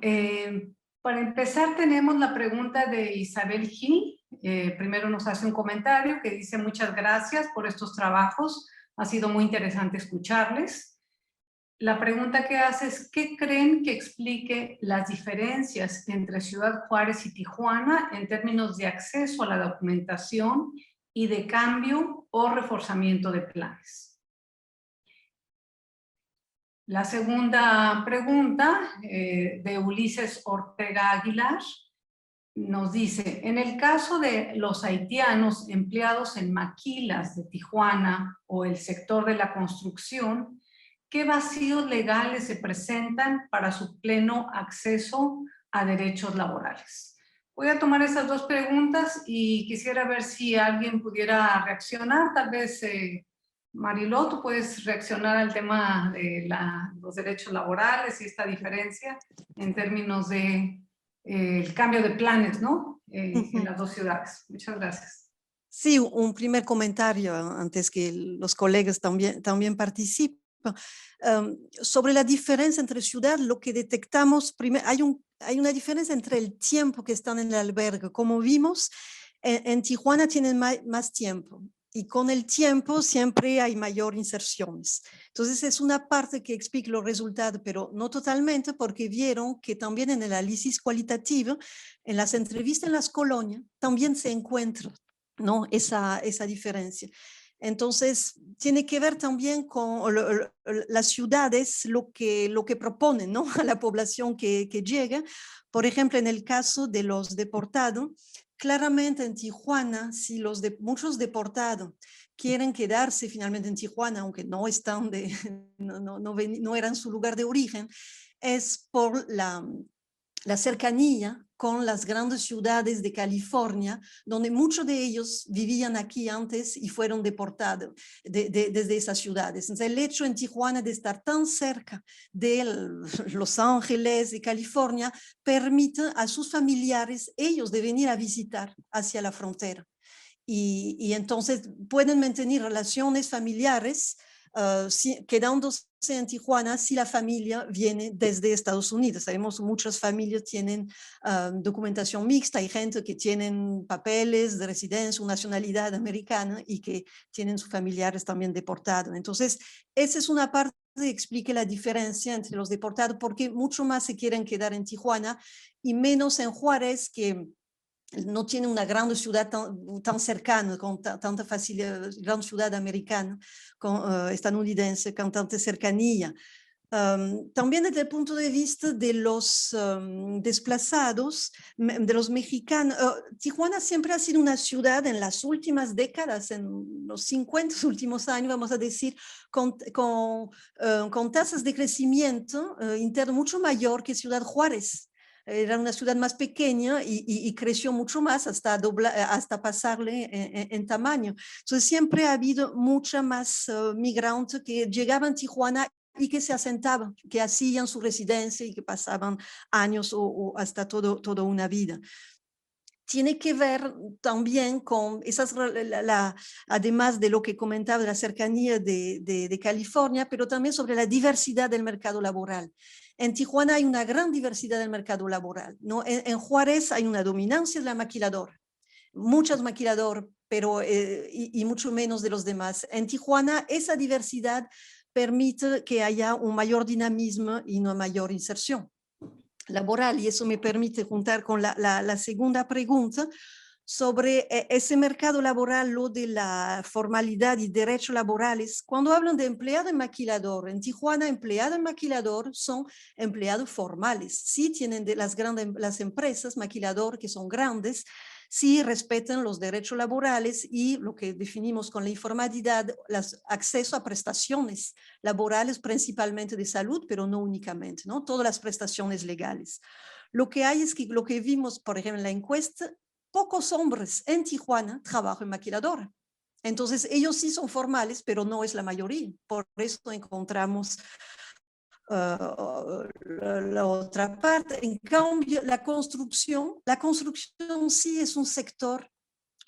A: para empezar tenemos la pregunta de Isabel G. Primero nos hace un comentario que dice: muchas gracias por estos trabajos, ha sido muy interesante escucharles. La pregunta que hace es: ¿qué creen que explique las diferencias entre Ciudad Juárez y Tijuana en términos de acceso a la documentación y de cambio o reforzamiento de planes? La segunda pregunta de Ulises Ortega Aguilar nos dice: en el caso de los haitianos empleados en maquilas de Tijuana o el sector de la construcción, ¿qué vacíos legales se presentan para su pleno acceso a derechos laborales? Voy a tomar esas dos preguntas y quisiera ver si alguien pudiera reaccionar. Tal vez Mariló, tú puedes reaccionar al tema de los derechos laborales y esta diferencia en términos de el cambio de planes, ¿no? En las dos ciudades. Muchas gracias.
C: Sí, un primer comentario antes que los colegas también participen. Sobre la diferencia entre ciudad, lo que detectamos, primero, hay una diferencia entre el tiempo que están en el albergue. Como vimos, en Tijuana tienen más tiempo. Y con el tiempo siempre hay mayor inserciones. Entonces es una parte que explica los resultados, pero no totalmente, porque vieron que también en el análisis cualitativo, en las entrevistas en las colonias, también se encuentra, ¿no?, esa diferencia. Entonces tiene que ver también con las ciudades, lo que proponen, ¿no?, a la población que llega. Por ejemplo, en el caso de los deportados, claramente en Tijuana, si muchos deportados quieren quedarse finalmente en Tijuana, aunque no están no eran su lugar de origen, es por la cercanía con las grandes ciudades de California, donde muchos de ellos vivían aquí antes y fueron deportados desde esas ciudades. Entonces, el hecho en Tijuana de estar tan cerca de Los Ángeles y California permite a sus familiares, ellos, de venir a visitar hacia la frontera. Y entonces pueden mantener relaciones familiares quedándose en Tijuana si la familia viene desde Estados Unidos. Sabemos que muchas familias tienen documentación mixta, hay gente que tienen papeles de residencia o nacionalidad americana y que tienen sus familiares también deportados. Entonces, esa es una parte que explica la diferencia entre los deportados, porque mucho más se quieren quedar en Tijuana y menos en Juárez, que no tiene una gran ciudad tan cercana, con tanta facilidad, gran ciudad americana, estadounidense, con tanta cercanía. También desde el punto de vista de los desplazados, de los mexicanos, Tijuana siempre ha sido una ciudad en las últimas décadas, en los 50 últimos años, vamos a decir, con tasas de crecimiento interno mucho mayor que Ciudad Juárez. Era una ciudad más pequeña y creció mucho más hasta pasarle en tamaño. Entonces siempre ha habido mucha más migrantes que llegaban a Tijuana y que se asentaban, que hacían su residencia y que pasaban años o hasta toda una vida. Tiene que ver también con además de lo que comentaba de la cercanía de California, pero también sobre la diversidad del mercado laboral. En Tijuana hay una gran diversidad del mercado laboral, ¿no? En Juárez hay una dominancia de la maquiladora, muchas maquiladoras, pero y mucho menos de los demás. En Tijuana esa diversidad permite que haya un mayor dinamismo y una mayor inserción laboral, y eso me permite juntar con la segunda pregunta sobre ese mercado laboral, lo de la formalidad y derechos laborales. Cuando hablan de empleado y maquilador, en Tijuana empleado y maquilador son empleados formales, sí tienen las empresas maquilador que son grandes, sí respetan los derechos laborales y lo que definimos con la informalidad, acceso a prestaciones laborales, principalmente de salud, pero no únicamente, ¿no? Todas las prestaciones legales. Lo que hay es que lo que vimos, por ejemplo, en la encuesta, pocos hombres en Tijuana trabajan en maquiladora. Entonces, ellos sí son formales, pero no es la mayoría. Por eso encontramos la otra parte. En cambio, la construcción sí es un sector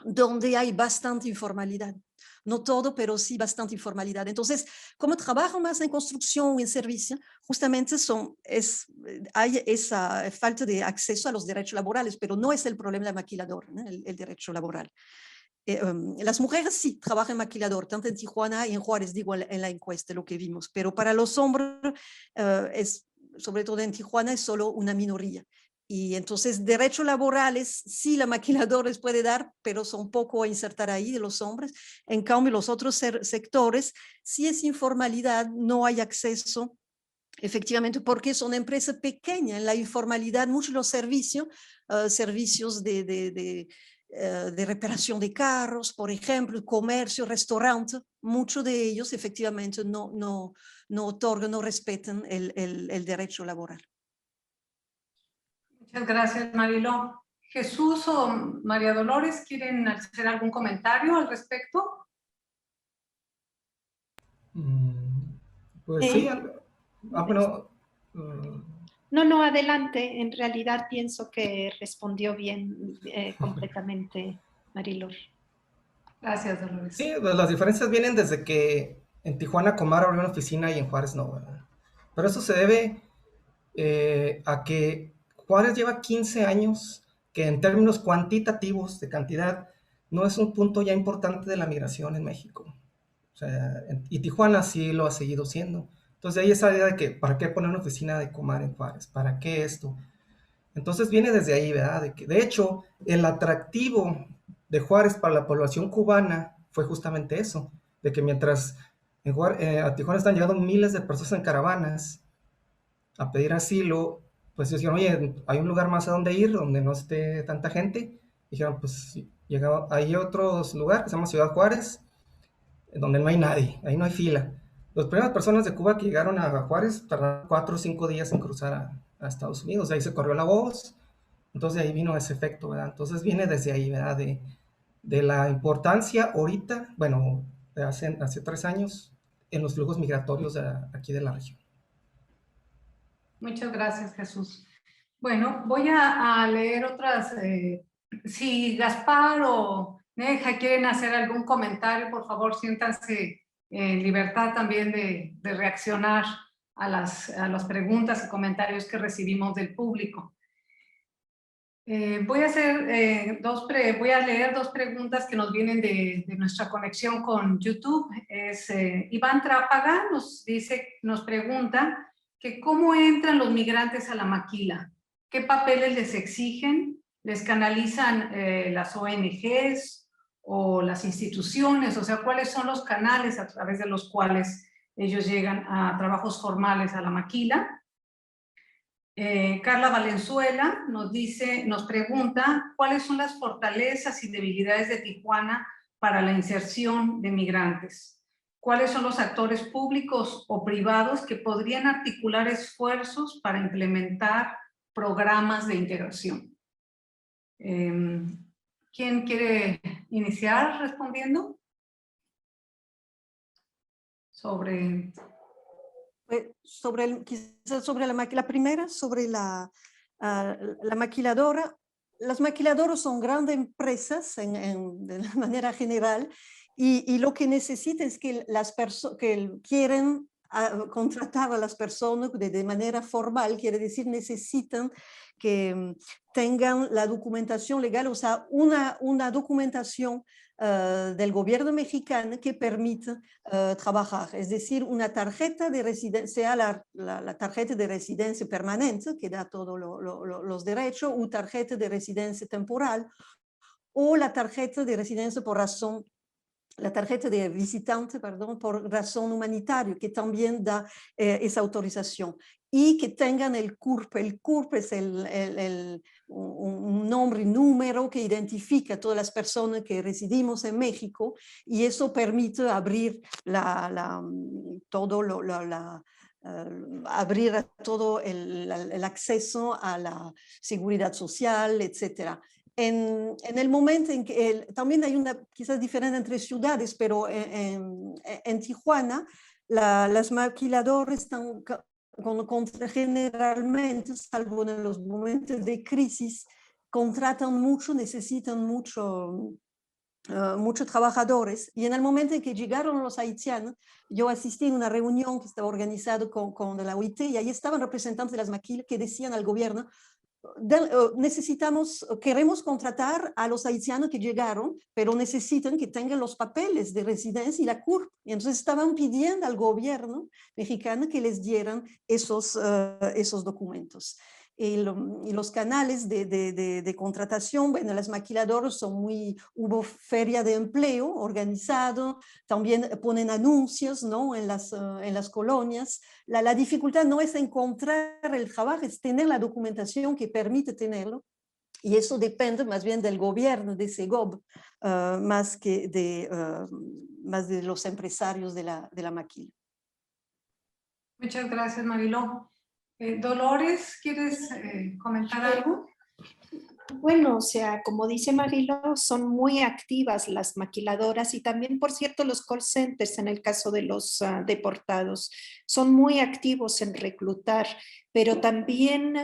C: donde hay bastante informalidad. No todo, pero sí bastante informalidad. Entonces, como trabajo más en construcción o en servicio, justamente hay esa falta de acceso a los derechos laborales, pero no es el problema del maquilador, ¿no? El derecho laboral. Las mujeres sí trabajan en maquilador, tanto en Tijuana y en Juárez, digo en la encuesta, lo que vimos, pero para los hombres, sobre todo en Tijuana, es solo una minoría. Y entonces derechos laborales sí la maquiladora les puede dar, pero son poco a insertar ahí de los hombres. En cambio, los otros sectores, si es informalidad, no hay acceso, efectivamente, porque son empresas pequeñas. En la informalidad, muchos de los servicios de reparación de carros, por ejemplo, comercio, restaurante, muchos de ellos efectivamente no otorgan, no respetan el derecho laboral.
A: Muchas gracias, Mariló. Jesús o María Dolores, ¿quieren hacer algún comentario al respecto?
E: Pues sí. Bueno.
B: No, adelante. En realidad pienso que respondió bien completamente Mariló.
A: Gracias, Dolores.
E: Sí, pues las diferencias vienen desde que en Tijuana Comar abrió una oficina y en Juárez no, ¿verdad? Pero eso se debe a que Juárez lleva 15 años que en términos cuantitativos de cantidad no es un punto ya importante de la migración en México. O sea, y Tijuana sí lo ha seguido siendo. Entonces ahí esa idea de que, ¿para qué poner una oficina de Comar en Juárez? ¿Para qué esto? Entonces viene desde ahí, ¿verdad? De hecho, el atractivo de Juárez para la población cubana fue justamente eso, de que mientras a Tijuana están llegando miles de personas en caravanas a pedir asilo, pues dijeron, oye, hay un lugar más a donde ir, donde no esté tanta gente. Dijeron, pues hay otro lugar que se llama Ciudad Juárez, donde no hay nadie, ahí no hay fila. Las primeras personas de Cuba que llegaron a Juárez tardaron 4 o 5 días en cruzar a Estados Unidos, de ahí se corrió la voz, entonces ahí vino ese efecto, ¿verdad? Entonces viene desde ahí, ¿verdad? De la importancia ahorita, bueno, de hace 3 años, en los flujos migratorios aquí de la región.
A: Muchas gracias, Jesús. Bueno, voy a leer otras. Si Gaspar o Neja quieren hacer algún comentario, por favor, siéntanse en libertad también de reaccionar a las preguntas y comentarios que recibimos del público. Voy a leer dos preguntas que nos vienen de nuestra conexión con YouTube. Iván Trápaga nos pregunta que cómo entran los migrantes a la maquila, qué papeles les exigen, les canalizan las ONGs o las instituciones, o sea, cuáles son los canales a través de los cuales ellos llegan a trabajos formales a la maquila. Carla Valenzuela nos pregunta cuáles son las fortalezas y debilidades de Tijuana para la inserción de migrantes. ¿Cuáles son los actores públicos o privados que podrían articular esfuerzos para implementar programas de integración? ¿Quién quiere iniciar respondiendo?
C: Quizás sobre la primera, sobre la maquiladora. Las maquiladoras son grandes empresas de manera general y lo que necesitan es que que quieren contratar a las personas de manera formal, quiere decir necesitan que tengan la documentación legal, o sea, una documentación del gobierno mexicano que permite trabajar, es decir, una tarjeta de residencia, sea la tarjeta de residencia permanente, que da todos los derechos, o tarjeta de residencia temporal, o la tarjeta de residencia por razón, la tarjeta de visitante, perdón, por razón humanitaria, que también da esa autorización. Y que tengan el CURP. El CURP es un nombre y número que identifica a todas las personas que residimos en México, y eso permite abrir abrir todo el acceso a la seguridad social, etcétera. En el momento en que también hay una quizás diferencia entre ciudades, pero en Tijuana las maquiladoras están generalmente, salvo en los momentos de crisis, contratan mucho, necesitan muchos trabajadores, y en el momento en que llegaron los haitianos, yo asistí a una reunión que estaba organizada con la OIT, y ahí estaban representantes de las maquilas que decían al gobierno: queremos contratar a los haitianos que llegaron, pero necesitan que tengan los papeles de residencia y la CURP. Y entonces estaban pidiendo al gobierno mexicano que les dieran esos documentos. Y los canales de contratación, bueno, las maquiladoras hubo feria de empleo organizado, también ponen anuncios, ¿no?, en las colonias. La dificultad no es encontrar el trabajo, es tener la documentación que permite tenerlo, y eso depende más bien del gobierno, de Segob, más de los empresarios de la maquila.
A: Muchas gracias, Mariló. Dolores, ¿quieres comentar algo?
B: Bueno, o sea, como dice Marilo, son muy activas las maquiladoras y también, por cierto, los call centers en el caso de los deportados. Son muy activos en reclutar, pero también,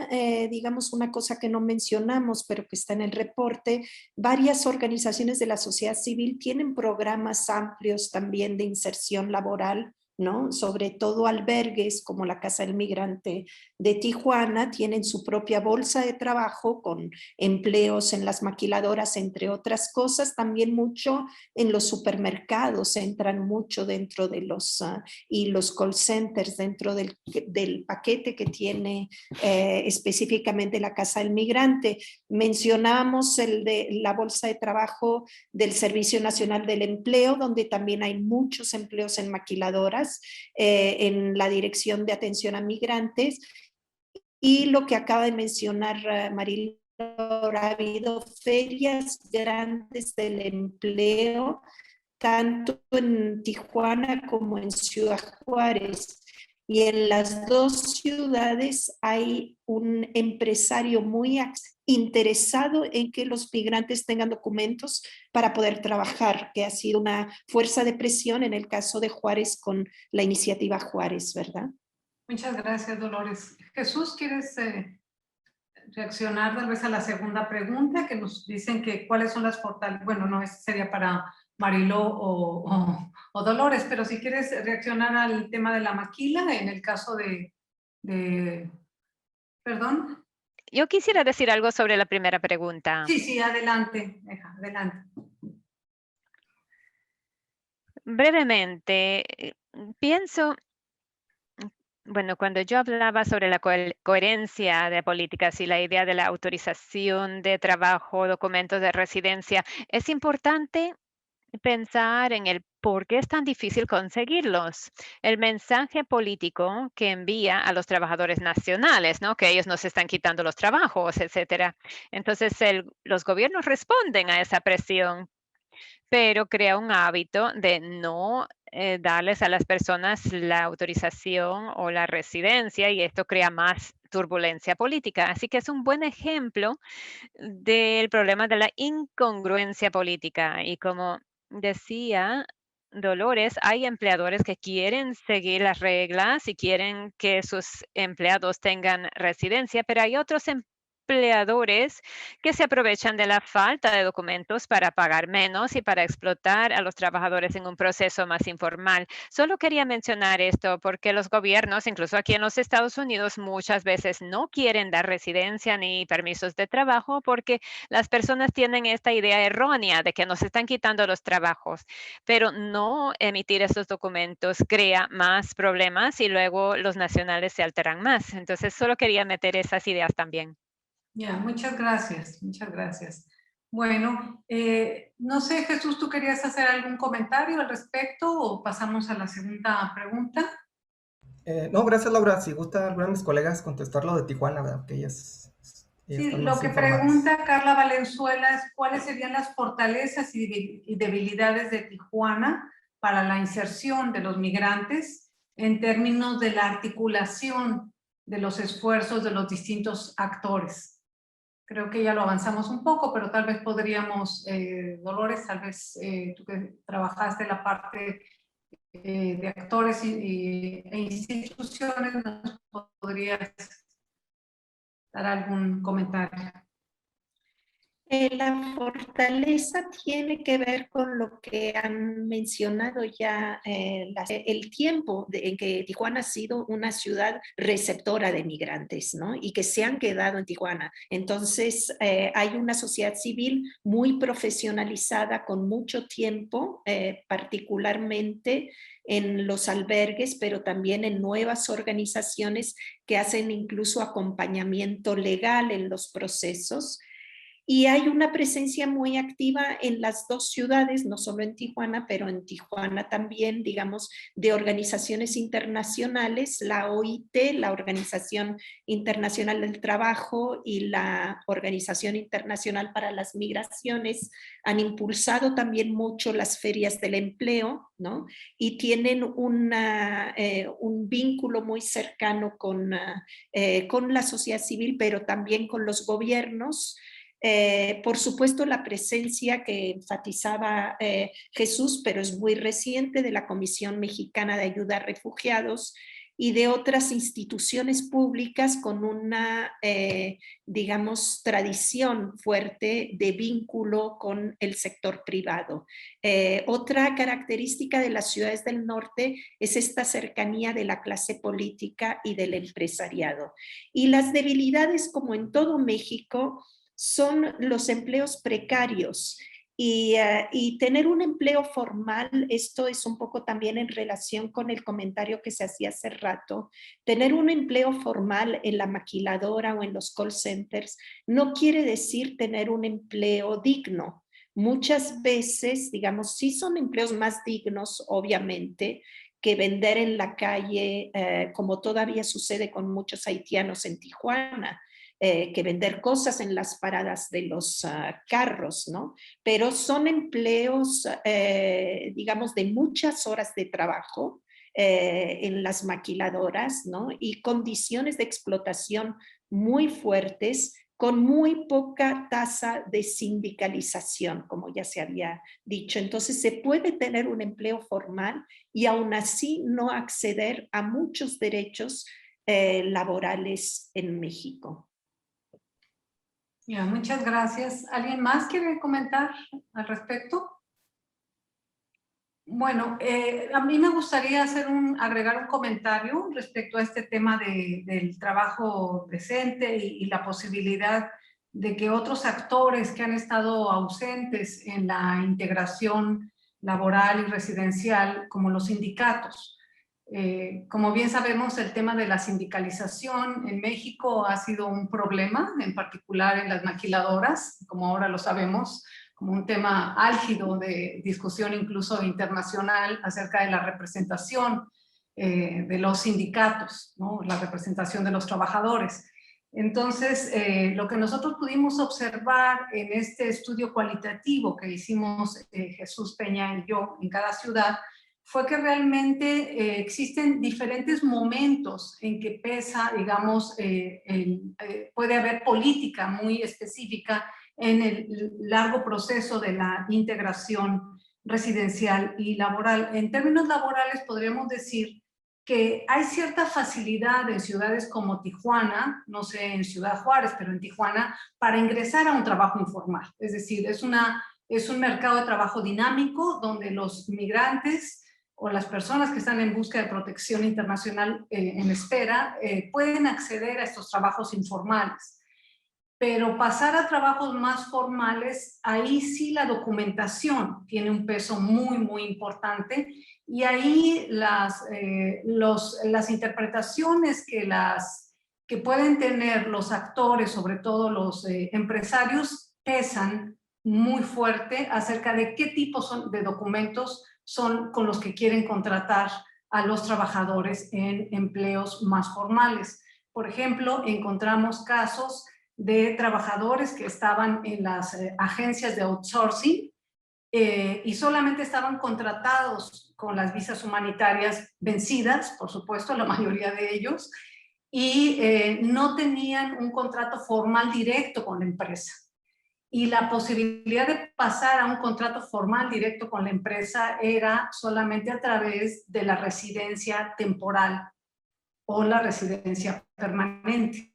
B: digamos, una cosa que no mencionamos, pero que está en el reporte, varias organizaciones de la sociedad civil tienen programas amplios también de inserción laboral, ¿no? Sobre todo albergues como la Casa del Migrante de Tijuana tienen su propia bolsa de trabajo con empleos en las maquiladoras, entre otras cosas, también mucho en los supermercados, entran mucho dentro de y los call centers dentro del paquete que tiene específicamente la Casa del Migrante. Mencionamos el de la bolsa de trabajo del Servicio Nacional del Empleo, donde también hay muchos empleos en maquiladoras, en la Dirección de Atención a Migrantes, y lo que acaba de mencionar Marilo, ha habido ferias grandes del empleo, tanto en Tijuana como en Ciudad Juárez. Y en las dos ciudades hay un empresario muy interesado en que los migrantes tengan documentos para poder trabajar, que ha sido una fuerza de presión en el caso de Juárez con la iniciativa Juárez, ¿verdad?
A: Muchas gracias, Dolores. Jesús, ¿quieres reaccionar tal vez a la segunda pregunta que nos dicen que cuáles son las fortalezas? Bueno, no, eso sería para Mariló o Dolores, pero si quieres reaccionar al tema de la maquila en el caso ¿Perdón?
I: Yo quisiera decir algo sobre la primera pregunta.
A: Sí, adelante, adelante.
I: Brevemente, pienso, bueno, cuando yo hablaba sobre la coherencia de políticas y la idea de la autorización de trabajo, documentos de residencia, es importante pensar en el por qué es tan difícil conseguirlos. El mensaje político que envía a los trabajadores nacionales, ¿no? Que ellos nos están quitando los trabajos, etcétera. Entonces, los gobiernos responden a esa presión, pero crea un hábito de no darles a las personas la autorización o la residencia, y esto crea más turbulencia política. Así que es un buen ejemplo del problema de la incongruencia política. Y como decía Dolores, hay empleadores que quieren seguir las reglas y quieren que sus empleados tengan residencia, pero hay otros empleadores que se aprovechan de la falta de documentos para pagar menos y para explotar a los trabajadores en un proceso más informal. Solo quería mencionar esto porque los gobiernos, incluso aquí en los Estados Unidos, muchas veces no quieren dar residencia ni permisos de trabajo porque las personas tienen esta idea errónea de que nos están quitando los trabajos, pero no emitir esos documentos crea más problemas y luego los nacionales se alteran más. Entonces, solo quería meter esas ideas también.
A: Ya, muchas gracias, muchas gracias. Bueno, no sé, Jesús, ¿tú querías hacer algún comentario al respecto o pasamos a la segunda pregunta?
E: No, gracias, Laura. Si gusta alguna de mis colegas contestarlo de Tijuana, ¿verdad? Que ellas
A: Sí,
E: están
A: lo
E: más
A: que
E: informadas.
A: pregunta Carla Valenzuela es cuáles serían las fortalezas y debilidades de Tijuana para la inserción de los migrantes en términos de la articulación de los esfuerzos de los distintos actores. Creo que ya lo avanzamos un poco, pero tal vez podríamos, Dolores, tal vez tú que trabajaste la parte de actores e instituciones, nos podrías dar algún comentario.
B: La fortaleza tiene que ver con lo que han mencionado ya, el tiempo en que Tijuana ha sido una ciudad receptora de migrantes, ¿no? Y que se han quedado en Tijuana. Entonces, hay una sociedad civil muy profesionalizada con mucho tiempo, particularmente en los albergues, pero también en nuevas organizaciones que hacen incluso acompañamiento legal en los procesos. Y hay una presencia muy activa en las dos ciudades, no solo en Tijuana, pero en Tijuana también, digamos, de organizaciones internacionales, la OIT, la Organización Internacional del Trabajo, y la Organización Internacional para las Migraciones han impulsado también mucho las ferias del empleo, ¿no? Y tienen un vínculo muy cercano con la sociedad civil, pero también con los gobiernos. Por supuesto, la presencia que enfatizaba Jesús, pero es muy reciente, de la Comisión Mexicana de Ayuda a Refugiados y de otras instituciones públicas con una, digamos, tradición fuerte de vínculo con el sector privado. Otra característica de las ciudades del norte es esta cercanía de la clase política y del empresariado. Y las debilidades, como en todo México, son los empleos precarios. Y tener un empleo formal, esto es un poco también en relación con el comentario que se hacía hace rato, tener un empleo formal en la maquiladora o en los call centers no quiere decir tener un empleo digno. Muchas veces, digamos, sí son empleos más dignos, obviamente, que vender en la calle, como todavía sucede con muchos haitianos en Tijuana. Que vender cosas en las paradas de los carros, ¿no? Pero son empleos, digamos, de muchas horas de trabajo en las maquiladoras, ¿no? Y condiciones de explotación muy fuertes, con muy poca tasa de sindicalización, como ya se había dicho. Entonces, se puede tener un empleo formal y aún así no acceder a muchos derechos laborales en México.
A: Ya, muchas gracias. ¿Alguien más quiere comentar al respecto? Bueno, a mí me gustaría agregar un comentario respecto a este tema del trabajo decente y la posibilidad de que otros actores que han estado ausentes en la integración laboral y residencial, como los sindicatos. Como bien sabemos, el tema de la sindicalización en México ha sido un problema, en particular en las maquiladoras, como ahora lo sabemos, como un tema álgido de discusión incluso internacional acerca de la representación de los sindicatos, ¿no? La representación de los trabajadores. Entonces, lo que nosotros pudimos observar en este estudio cualitativo que hicimos Jesús Peña y yo en cada ciudad, fue que realmente existen diferentes momentos en que pesa, digamos, puede haber política muy específica en el largo proceso de la integración residencial y laboral. En términos laborales podríamos decir que hay cierta facilidad en ciudades como Tijuana, no sé en Ciudad Juárez, pero en Tijuana, para ingresar a un trabajo informal. Es decir, es un mercado de trabajo dinámico donde los migrantes o las personas que están en busca de protección internacional en espera pueden acceder a estos trabajos informales. Pero pasar a trabajos más formales, ahí sí la documentación tiene un peso muy, muy importante y ahí las interpretaciones que pueden tener los actores, sobre todo los empresarios, pesan muy fuerte acerca de qué tipos de documentos son con los que quieren contratar a los trabajadores en empleos más formales. Por ejemplo, encontramos casos de trabajadores que estaban en las agencias de outsourcing y solamente estaban contratados con las visas humanitarias vencidas, por supuesto, la mayoría de ellos, y no tenían un contrato formal directo con la empresa. Y la posibilidad de pasar a un contrato formal directo con la empresa era solamente a través de la residencia temporal o la residencia permanente.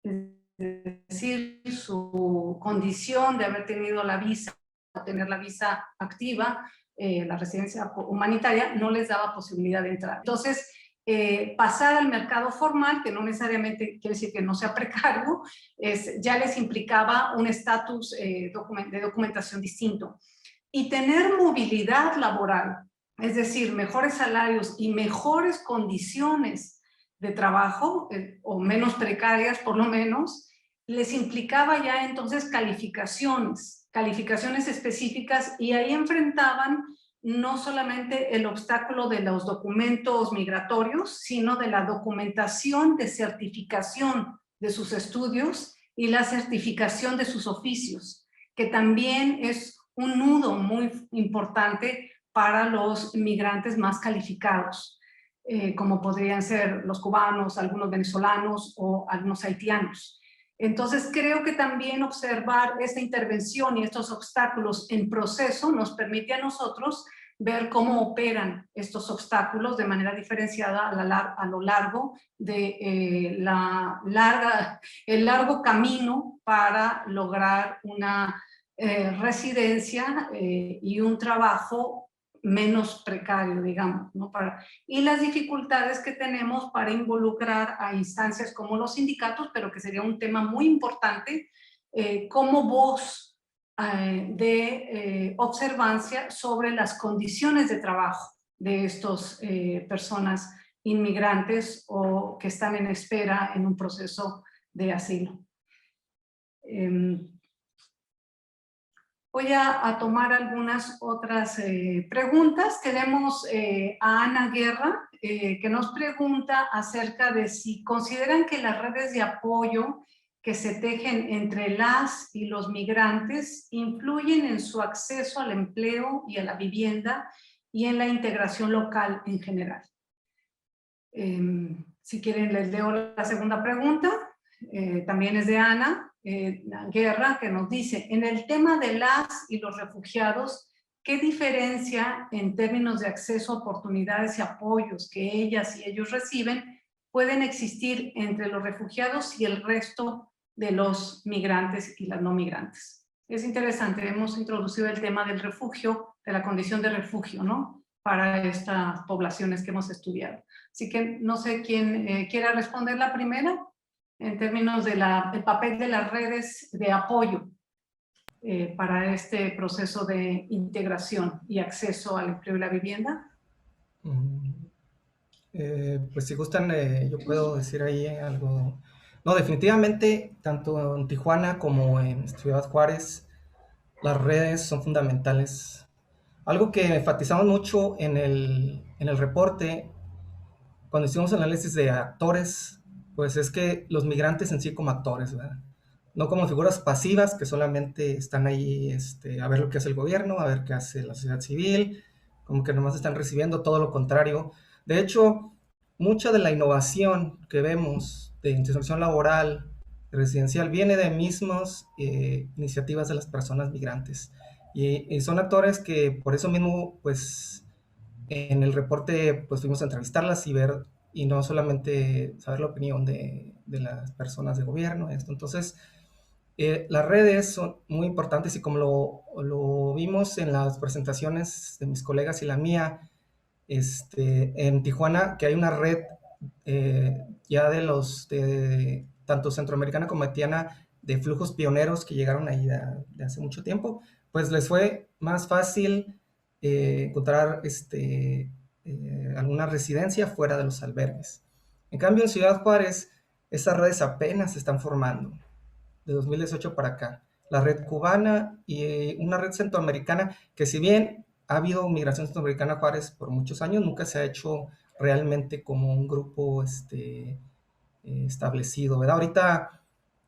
A: Es decir, su condición de haber tenido la visa o tener la visa activa, la residencia humanitaria, no les daba posibilidad de entrar. Entonces, pasar al mercado formal, que no necesariamente quiere decir que no sea precario, ya les implicaba un estatus de documentación distinto. Y tener movilidad laboral, es decir, mejores salarios y mejores condiciones de trabajo, o menos precarias por lo menos, les implicaba ya entonces calificaciones específicas, y ahí enfrentaban no solamente el obstáculo de los documentos migratorios, sino de la documentación de certificación de sus estudios y la certificación de sus oficios, que también es un nudo muy importante para los migrantes más calificados, como podrían ser los cubanos, algunos venezolanos o algunos haitianos. Entonces creo que también observar esta intervención y estos obstáculos en proceso nos permite a nosotros ver cómo operan estos obstáculos de manera diferenciada a lo largo de el largo camino para lograr una residencia y un trabajo menos precario, digamos, ¿no? Y las dificultades que tenemos para involucrar a instancias como los sindicatos, pero que sería un tema muy importante, como voz de observancia sobre las condiciones de trabajo de estas personas inmigrantes o que están en espera en un proceso de asilo. Voy a tomar algunas otras preguntas. Tenemos a Ana Guerra, que nos pregunta acerca de si consideran que las redes de apoyo que se tejen entre las y los migrantes influyen en su acceso al empleo y a la vivienda y en la integración local en general. Si quieren les leo la segunda pregunta, también es de Ana Guerra, que nos dice, en el tema de las y los refugiados, ¿qué diferencia en términos de acceso a oportunidades y apoyos que ellas y ellos reciben pueden existir entre los refugiados y el resto de los migrantes y las no migrantes? Es interesante, hemos introducido el tema del refugio, de la condición de refugio, ¿no? Para estas poblaciones que hemos estudiado. Así que no sé quién quiera responder la primera, en términos del papel de las redes de apoyo para este proceso de integración y acceso al empleo y la vivienda.
E: Pues si gustan, yo puedo decir ahí algo. No, definitivamente, tanto en Tijuana como en Ciudad Juárez, las redes son fundamentales. Algo que enfatizamos mucho en el reporte, cuando hicimos análisis de actores, pues es que los migrantes en sí como actores, ¿verdad? No como figuras pasivas que solamente están ahí a ver lo que hace el gobierno, a ver qué hace la sociedad civil, como que nomás están recibiendo, todo lo contrario. De hecho, mucha de la innovación que vemos de inserción laboral, residencial, viene de mismas iniciativas de las personas migrantes. Y son actores que por eso mismo, pues, en el reporte, pues fuimos a entrevistarlas y ver, y no solamente saber la opinión de las personas de gobierno, esto. Entonces, las redes son muy importantes y como lo vimos en las presentaciones de mis colegas y la mía, en Tijuana, que hay una red ya de tanto centroamericana como haitiana, de flujos pioneros que llegaron ahí de hace mucho tiempo, pues les fue más fácil encontrar alguna residencia fuera de los albergues. En cambio, en Ciudad Juárez, esas redes apenas se están formando, de 2018 para acá. La red cubana y una red centroamericana, que si bien ha habido migración centroamericana a Juárez por muchos años, nunca se ha hecho realmente como un grupo establecido, ¿verdad? Ahorita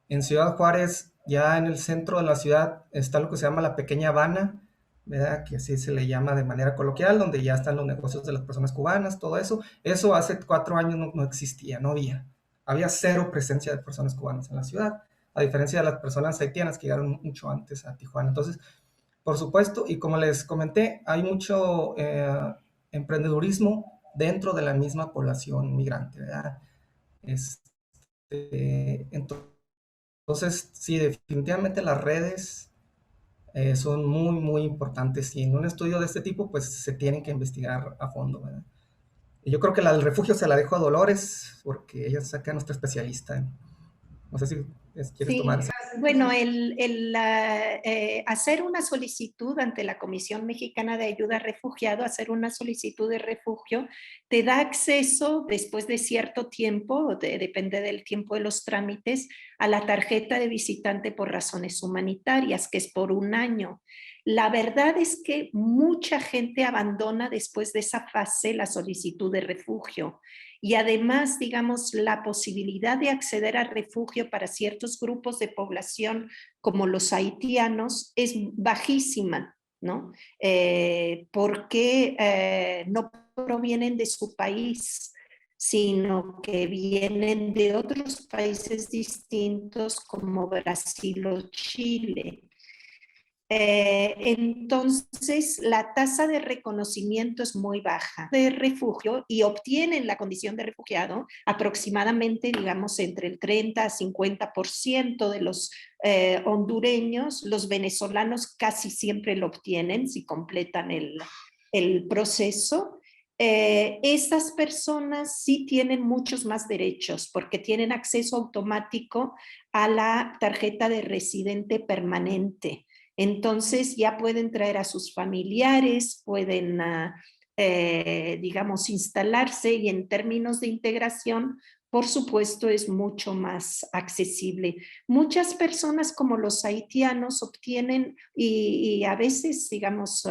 E: en Ciudad Juárez, ya en el centro de la ciudad, está lo que se llama la Pequeña Habana, ¿verdad? Que así se le llama de manera coloquial, donde ya están los negocios de las personas cubanas, todo eso. Eso hace 4 años no existía, no había. Había cero presencia de personas cubanas en la ciudad, a diferencia de las personas haitianas que llegaron mucho antes a Tijuana. Entonces, por supuesto, y como les comenté, hay mucho emprendedurismo dentro de la misma población migrante, ¿verdad? Entonces, sí, definitivamente las redes son muy, muy importantes y en un estudio de este tipo, pues se tienen que investigar a fondo, ¿verdad? Y yo creo que la del refugio se la dejo a Dolores, porque ella es acá nuestra especialista. No sé si quieres tomar esa.
B: Bueno, hacer una solicitud ante la Comisión Mexicana de Ayuda a Refugiado, hacer una solicitud de refugio, te da acceso después de cierto tiempo, depende del tiempo de los trámites, a la tarjeta de visitante por razones humanitarias, que es por 1 año. La verdad es que mucha gente abandona después de esa fase la solicitud de refugio. Y además, digamos, la posibilidad de acceder al refugio para ciertos grupos de población como los haitianos es bajísima, ¿no? Porque no provienen de su país, sino que vienen de otros países distintos como Brasil o Chile. Entonces, la tasa de reconocimiento es muy baja de refugio y obtienen la condición de refugiado aproximadamente, digamos, entre el 30 a 50% de los hondureños. Los venezolanos casi siempre lo obtienen si completan el proceso. Estas personas sí tienen muchos más derechos porque tienen acceso automático a la tarjeta de residente permanente. Entonces ya pueden traer a sus familiares, pueden, digamos, instalarse, y en términos de integración, por supuesto, es mucho más accesible. Muchas personas como los haitianos obtienen, y a veces, digamos,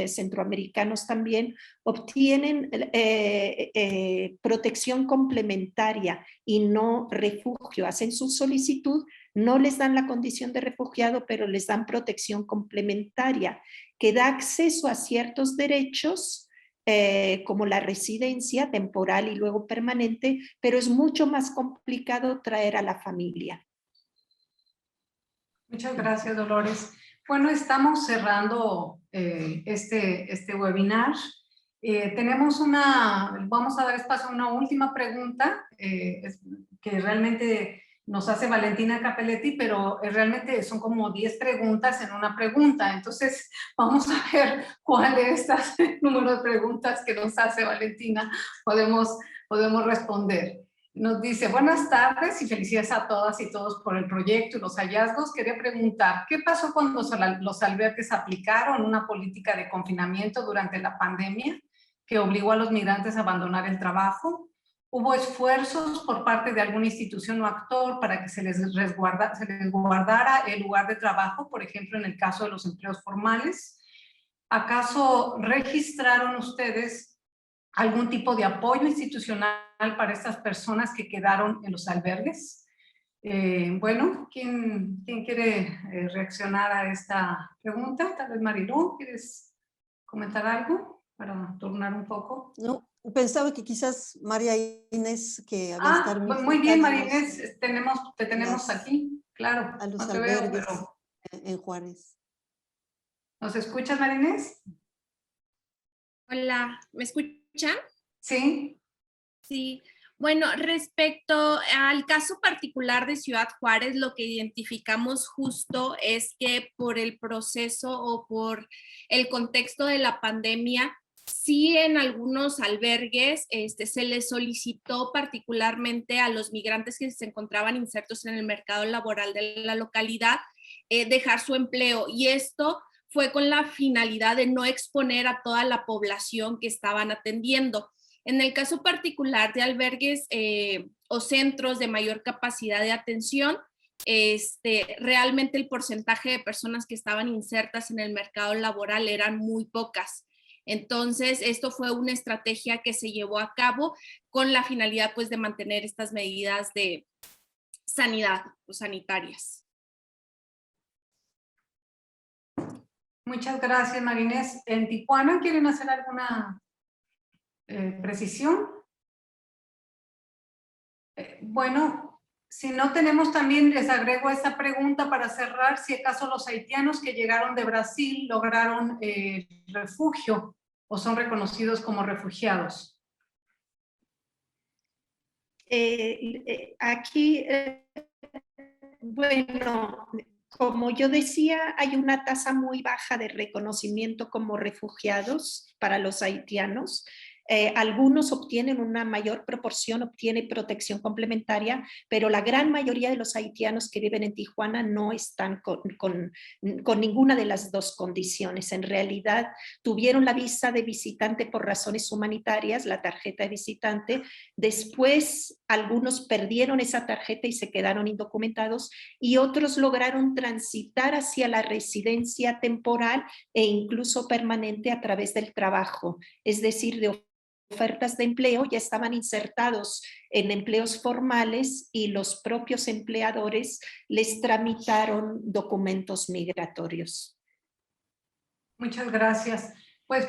B: centroamericanos también, obtienen protección complementaria y no refugio. Hacen su solicitud, no les dan la condición de refugiado, pero les dan protección complementaria, que da acceso a ciertos derechos, como la residencia temporal y luego permanente, pero es mucho más complicado traer a la familia.
A: Muchas gracias, Dolores. Bueno, estamos cerrando este webinar. Vamos a dar espacio a una última pregunta que realmente nos hace Valentina Capelletti, pero realmente son como 10 preguntas en una pregunta. Entonces, vamos a ver cuál de estas número de preguntas que nos hace Valentina podemos responder. Nos dice, buenas tardes y felicidades a todas y todos por el proyecto y los hallazgos. Quería preguntar, ¿qué pasó cuando los albergues aplicaron una política de confinamiento durante la pandemia que obligó a los migrantes a abandonar el trabajo? ¿Hubo esfuerzos por parte de alguna institución o actor para que se les guardara el lugar de trabajo, por ejemplo, en el caso de los empleos formales? ¿Acaso registraron ustedes algún tipo de apoyo institucional para estas personas que quedaron en los albergues? Bueno, ¿quién quiere reaccionar a esta pregunta? Tal vez Marilú, ¿quieres comentar algo para turnar un poco?
C: No, pensaba que quizás María Inés, que había estado
A: pues muy bien, María Inés, te tenemos aquí, claro.
C: A los
A: no te
C: albergues
A: veo, pero...
C: en Juárez.
A: ¿Nos escuchas, María Inés?
J: Hola, ¿me escuchan?
A: Sí.
J: Sí. Bueno, respecto al caso particular de Ciudad Juárez, lo que identificamos justo es que por el proceso o por el contexto de la pandemia, sí en algunos albergues se les solicitó particularmente a los migrantes que se encontraban insertos en el mercado laboral de la localidad dejar su empleo, y esto fue con la finalidad de no exponer a toda la población que estaban atendiendo. En el caso particular de albergues o centros de mayor capacidad de atención, realmente el porcentaje de personas que estaban insertas en el mercado laboral eran muy pocas. Entonces, esto fue una estrategia que se llevó a cabo con la finalidad, pues, de mantener estas medidas de sanidad o sanitarias.
A: Muchas gracias, María Inés. ¿En Tijuana quieren hacer alguna precisión? Bueno, si no tenemos, también les agrego esta pregunta para cerrar: si acaso los haitianos que llegaron de Brasil lograron refugio o son reconocidos como refugiados.
B: Aquí, bueno, como yo decía, hay una tasa muy baja de reconocimiento como refugiados para los haitianos. Algunos obtienen una mayor proporción, obtiene protección complementaria, pero la gran mayoría de los haitianos que viven en Tijuana no están con ninguna de las dos condiciones. En realidad, tuvieron la visa de visitante por razones humanitarias, la tarjeta de visitante. Después, algunos perdieron esa tarjeta y se quedaron indocumentados, y otros lograron transitar hacia la residencia temporal e incluso permanente a través del trabajo, es decir, de ofertas de empleo. Ya estaban insertados en empleos formales y los propios empleadores les tramitaron documentos migratorios.
A: Muchas gracias. Pues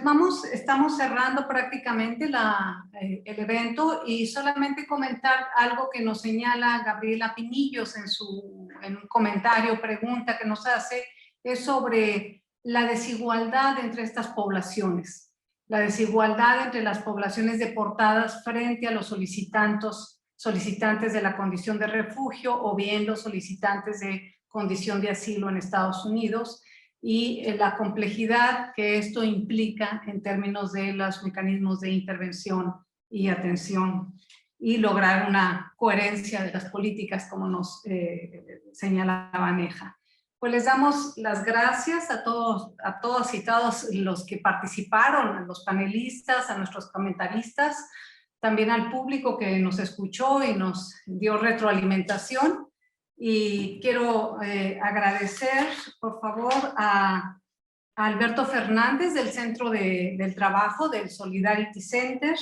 A: estamos cerrando prácticamente el evento y solamente comentar algo que nos señala Gabriela Pinillos en un comentario, pregunta que nos hace, es sobre la desigualdad entre estas poblaciones, la desigualdad entre las poblaciones deportadas frente a los solicitantes de la condición de refugio o bien los solicitantes de condición de asilo en Estados Unidos, y la complejidad que esto implica en términos de los mecanismos de intervención y atención y lograr una coherencia de las políticas como nos señalaba Neja. Pues les damos las gracias a todas y todos los que participaron, a los panelistas, a nuestros comentaristas, también al público que nos escuchó y nos dio retroalimentación. Y quiero agradecer, por favor, a Alberto Fernández del Centro del Trabajo del Solidarity Center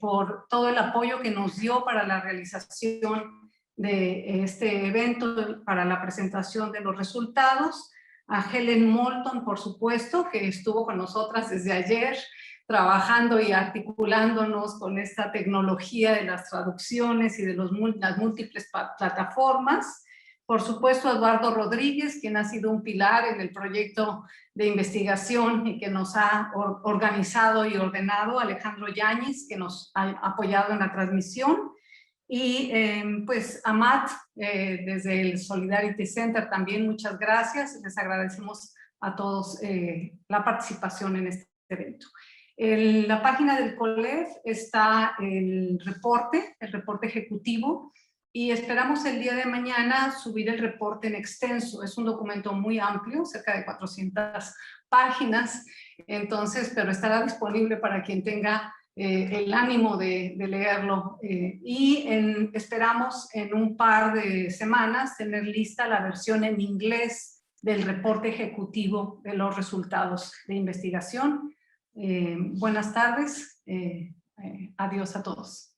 A: por todo el apoyo que nos dio para la realización de este evento, para la presentación de los resultados. A Helen Moulton, por supuesto, que estuvo con nosotras desde ayer, trabajando y articulándonos con esta tecnología de las traducciones y de las múltiples plataformas. Por supuesto, a Eduardo Rodríguez, quien ha sido un pilar en el proyecto de investigación y que nos ha organizado y ordenado. Alejandro Yáñez, que nos ha apoyado en la transmisión. Y pues a Matt, desde el Solidarity Center también, muchas gracias. Les agradecemos a todos la participación en este evento. En la página del COLEF está el reporte ejecutivo, y esperamos el día de mañana subir el reporte en extenso. Es un documento muy amplio, cerca de 400 páginas, entonces, pero estará disponible para quien tenga el ánimo de leerlo. Y esperamos en un par de semanas tener lista la versión en inglés del reporte ejecutivo de los resultados de investigación. Buenas tardes, adiós a todos.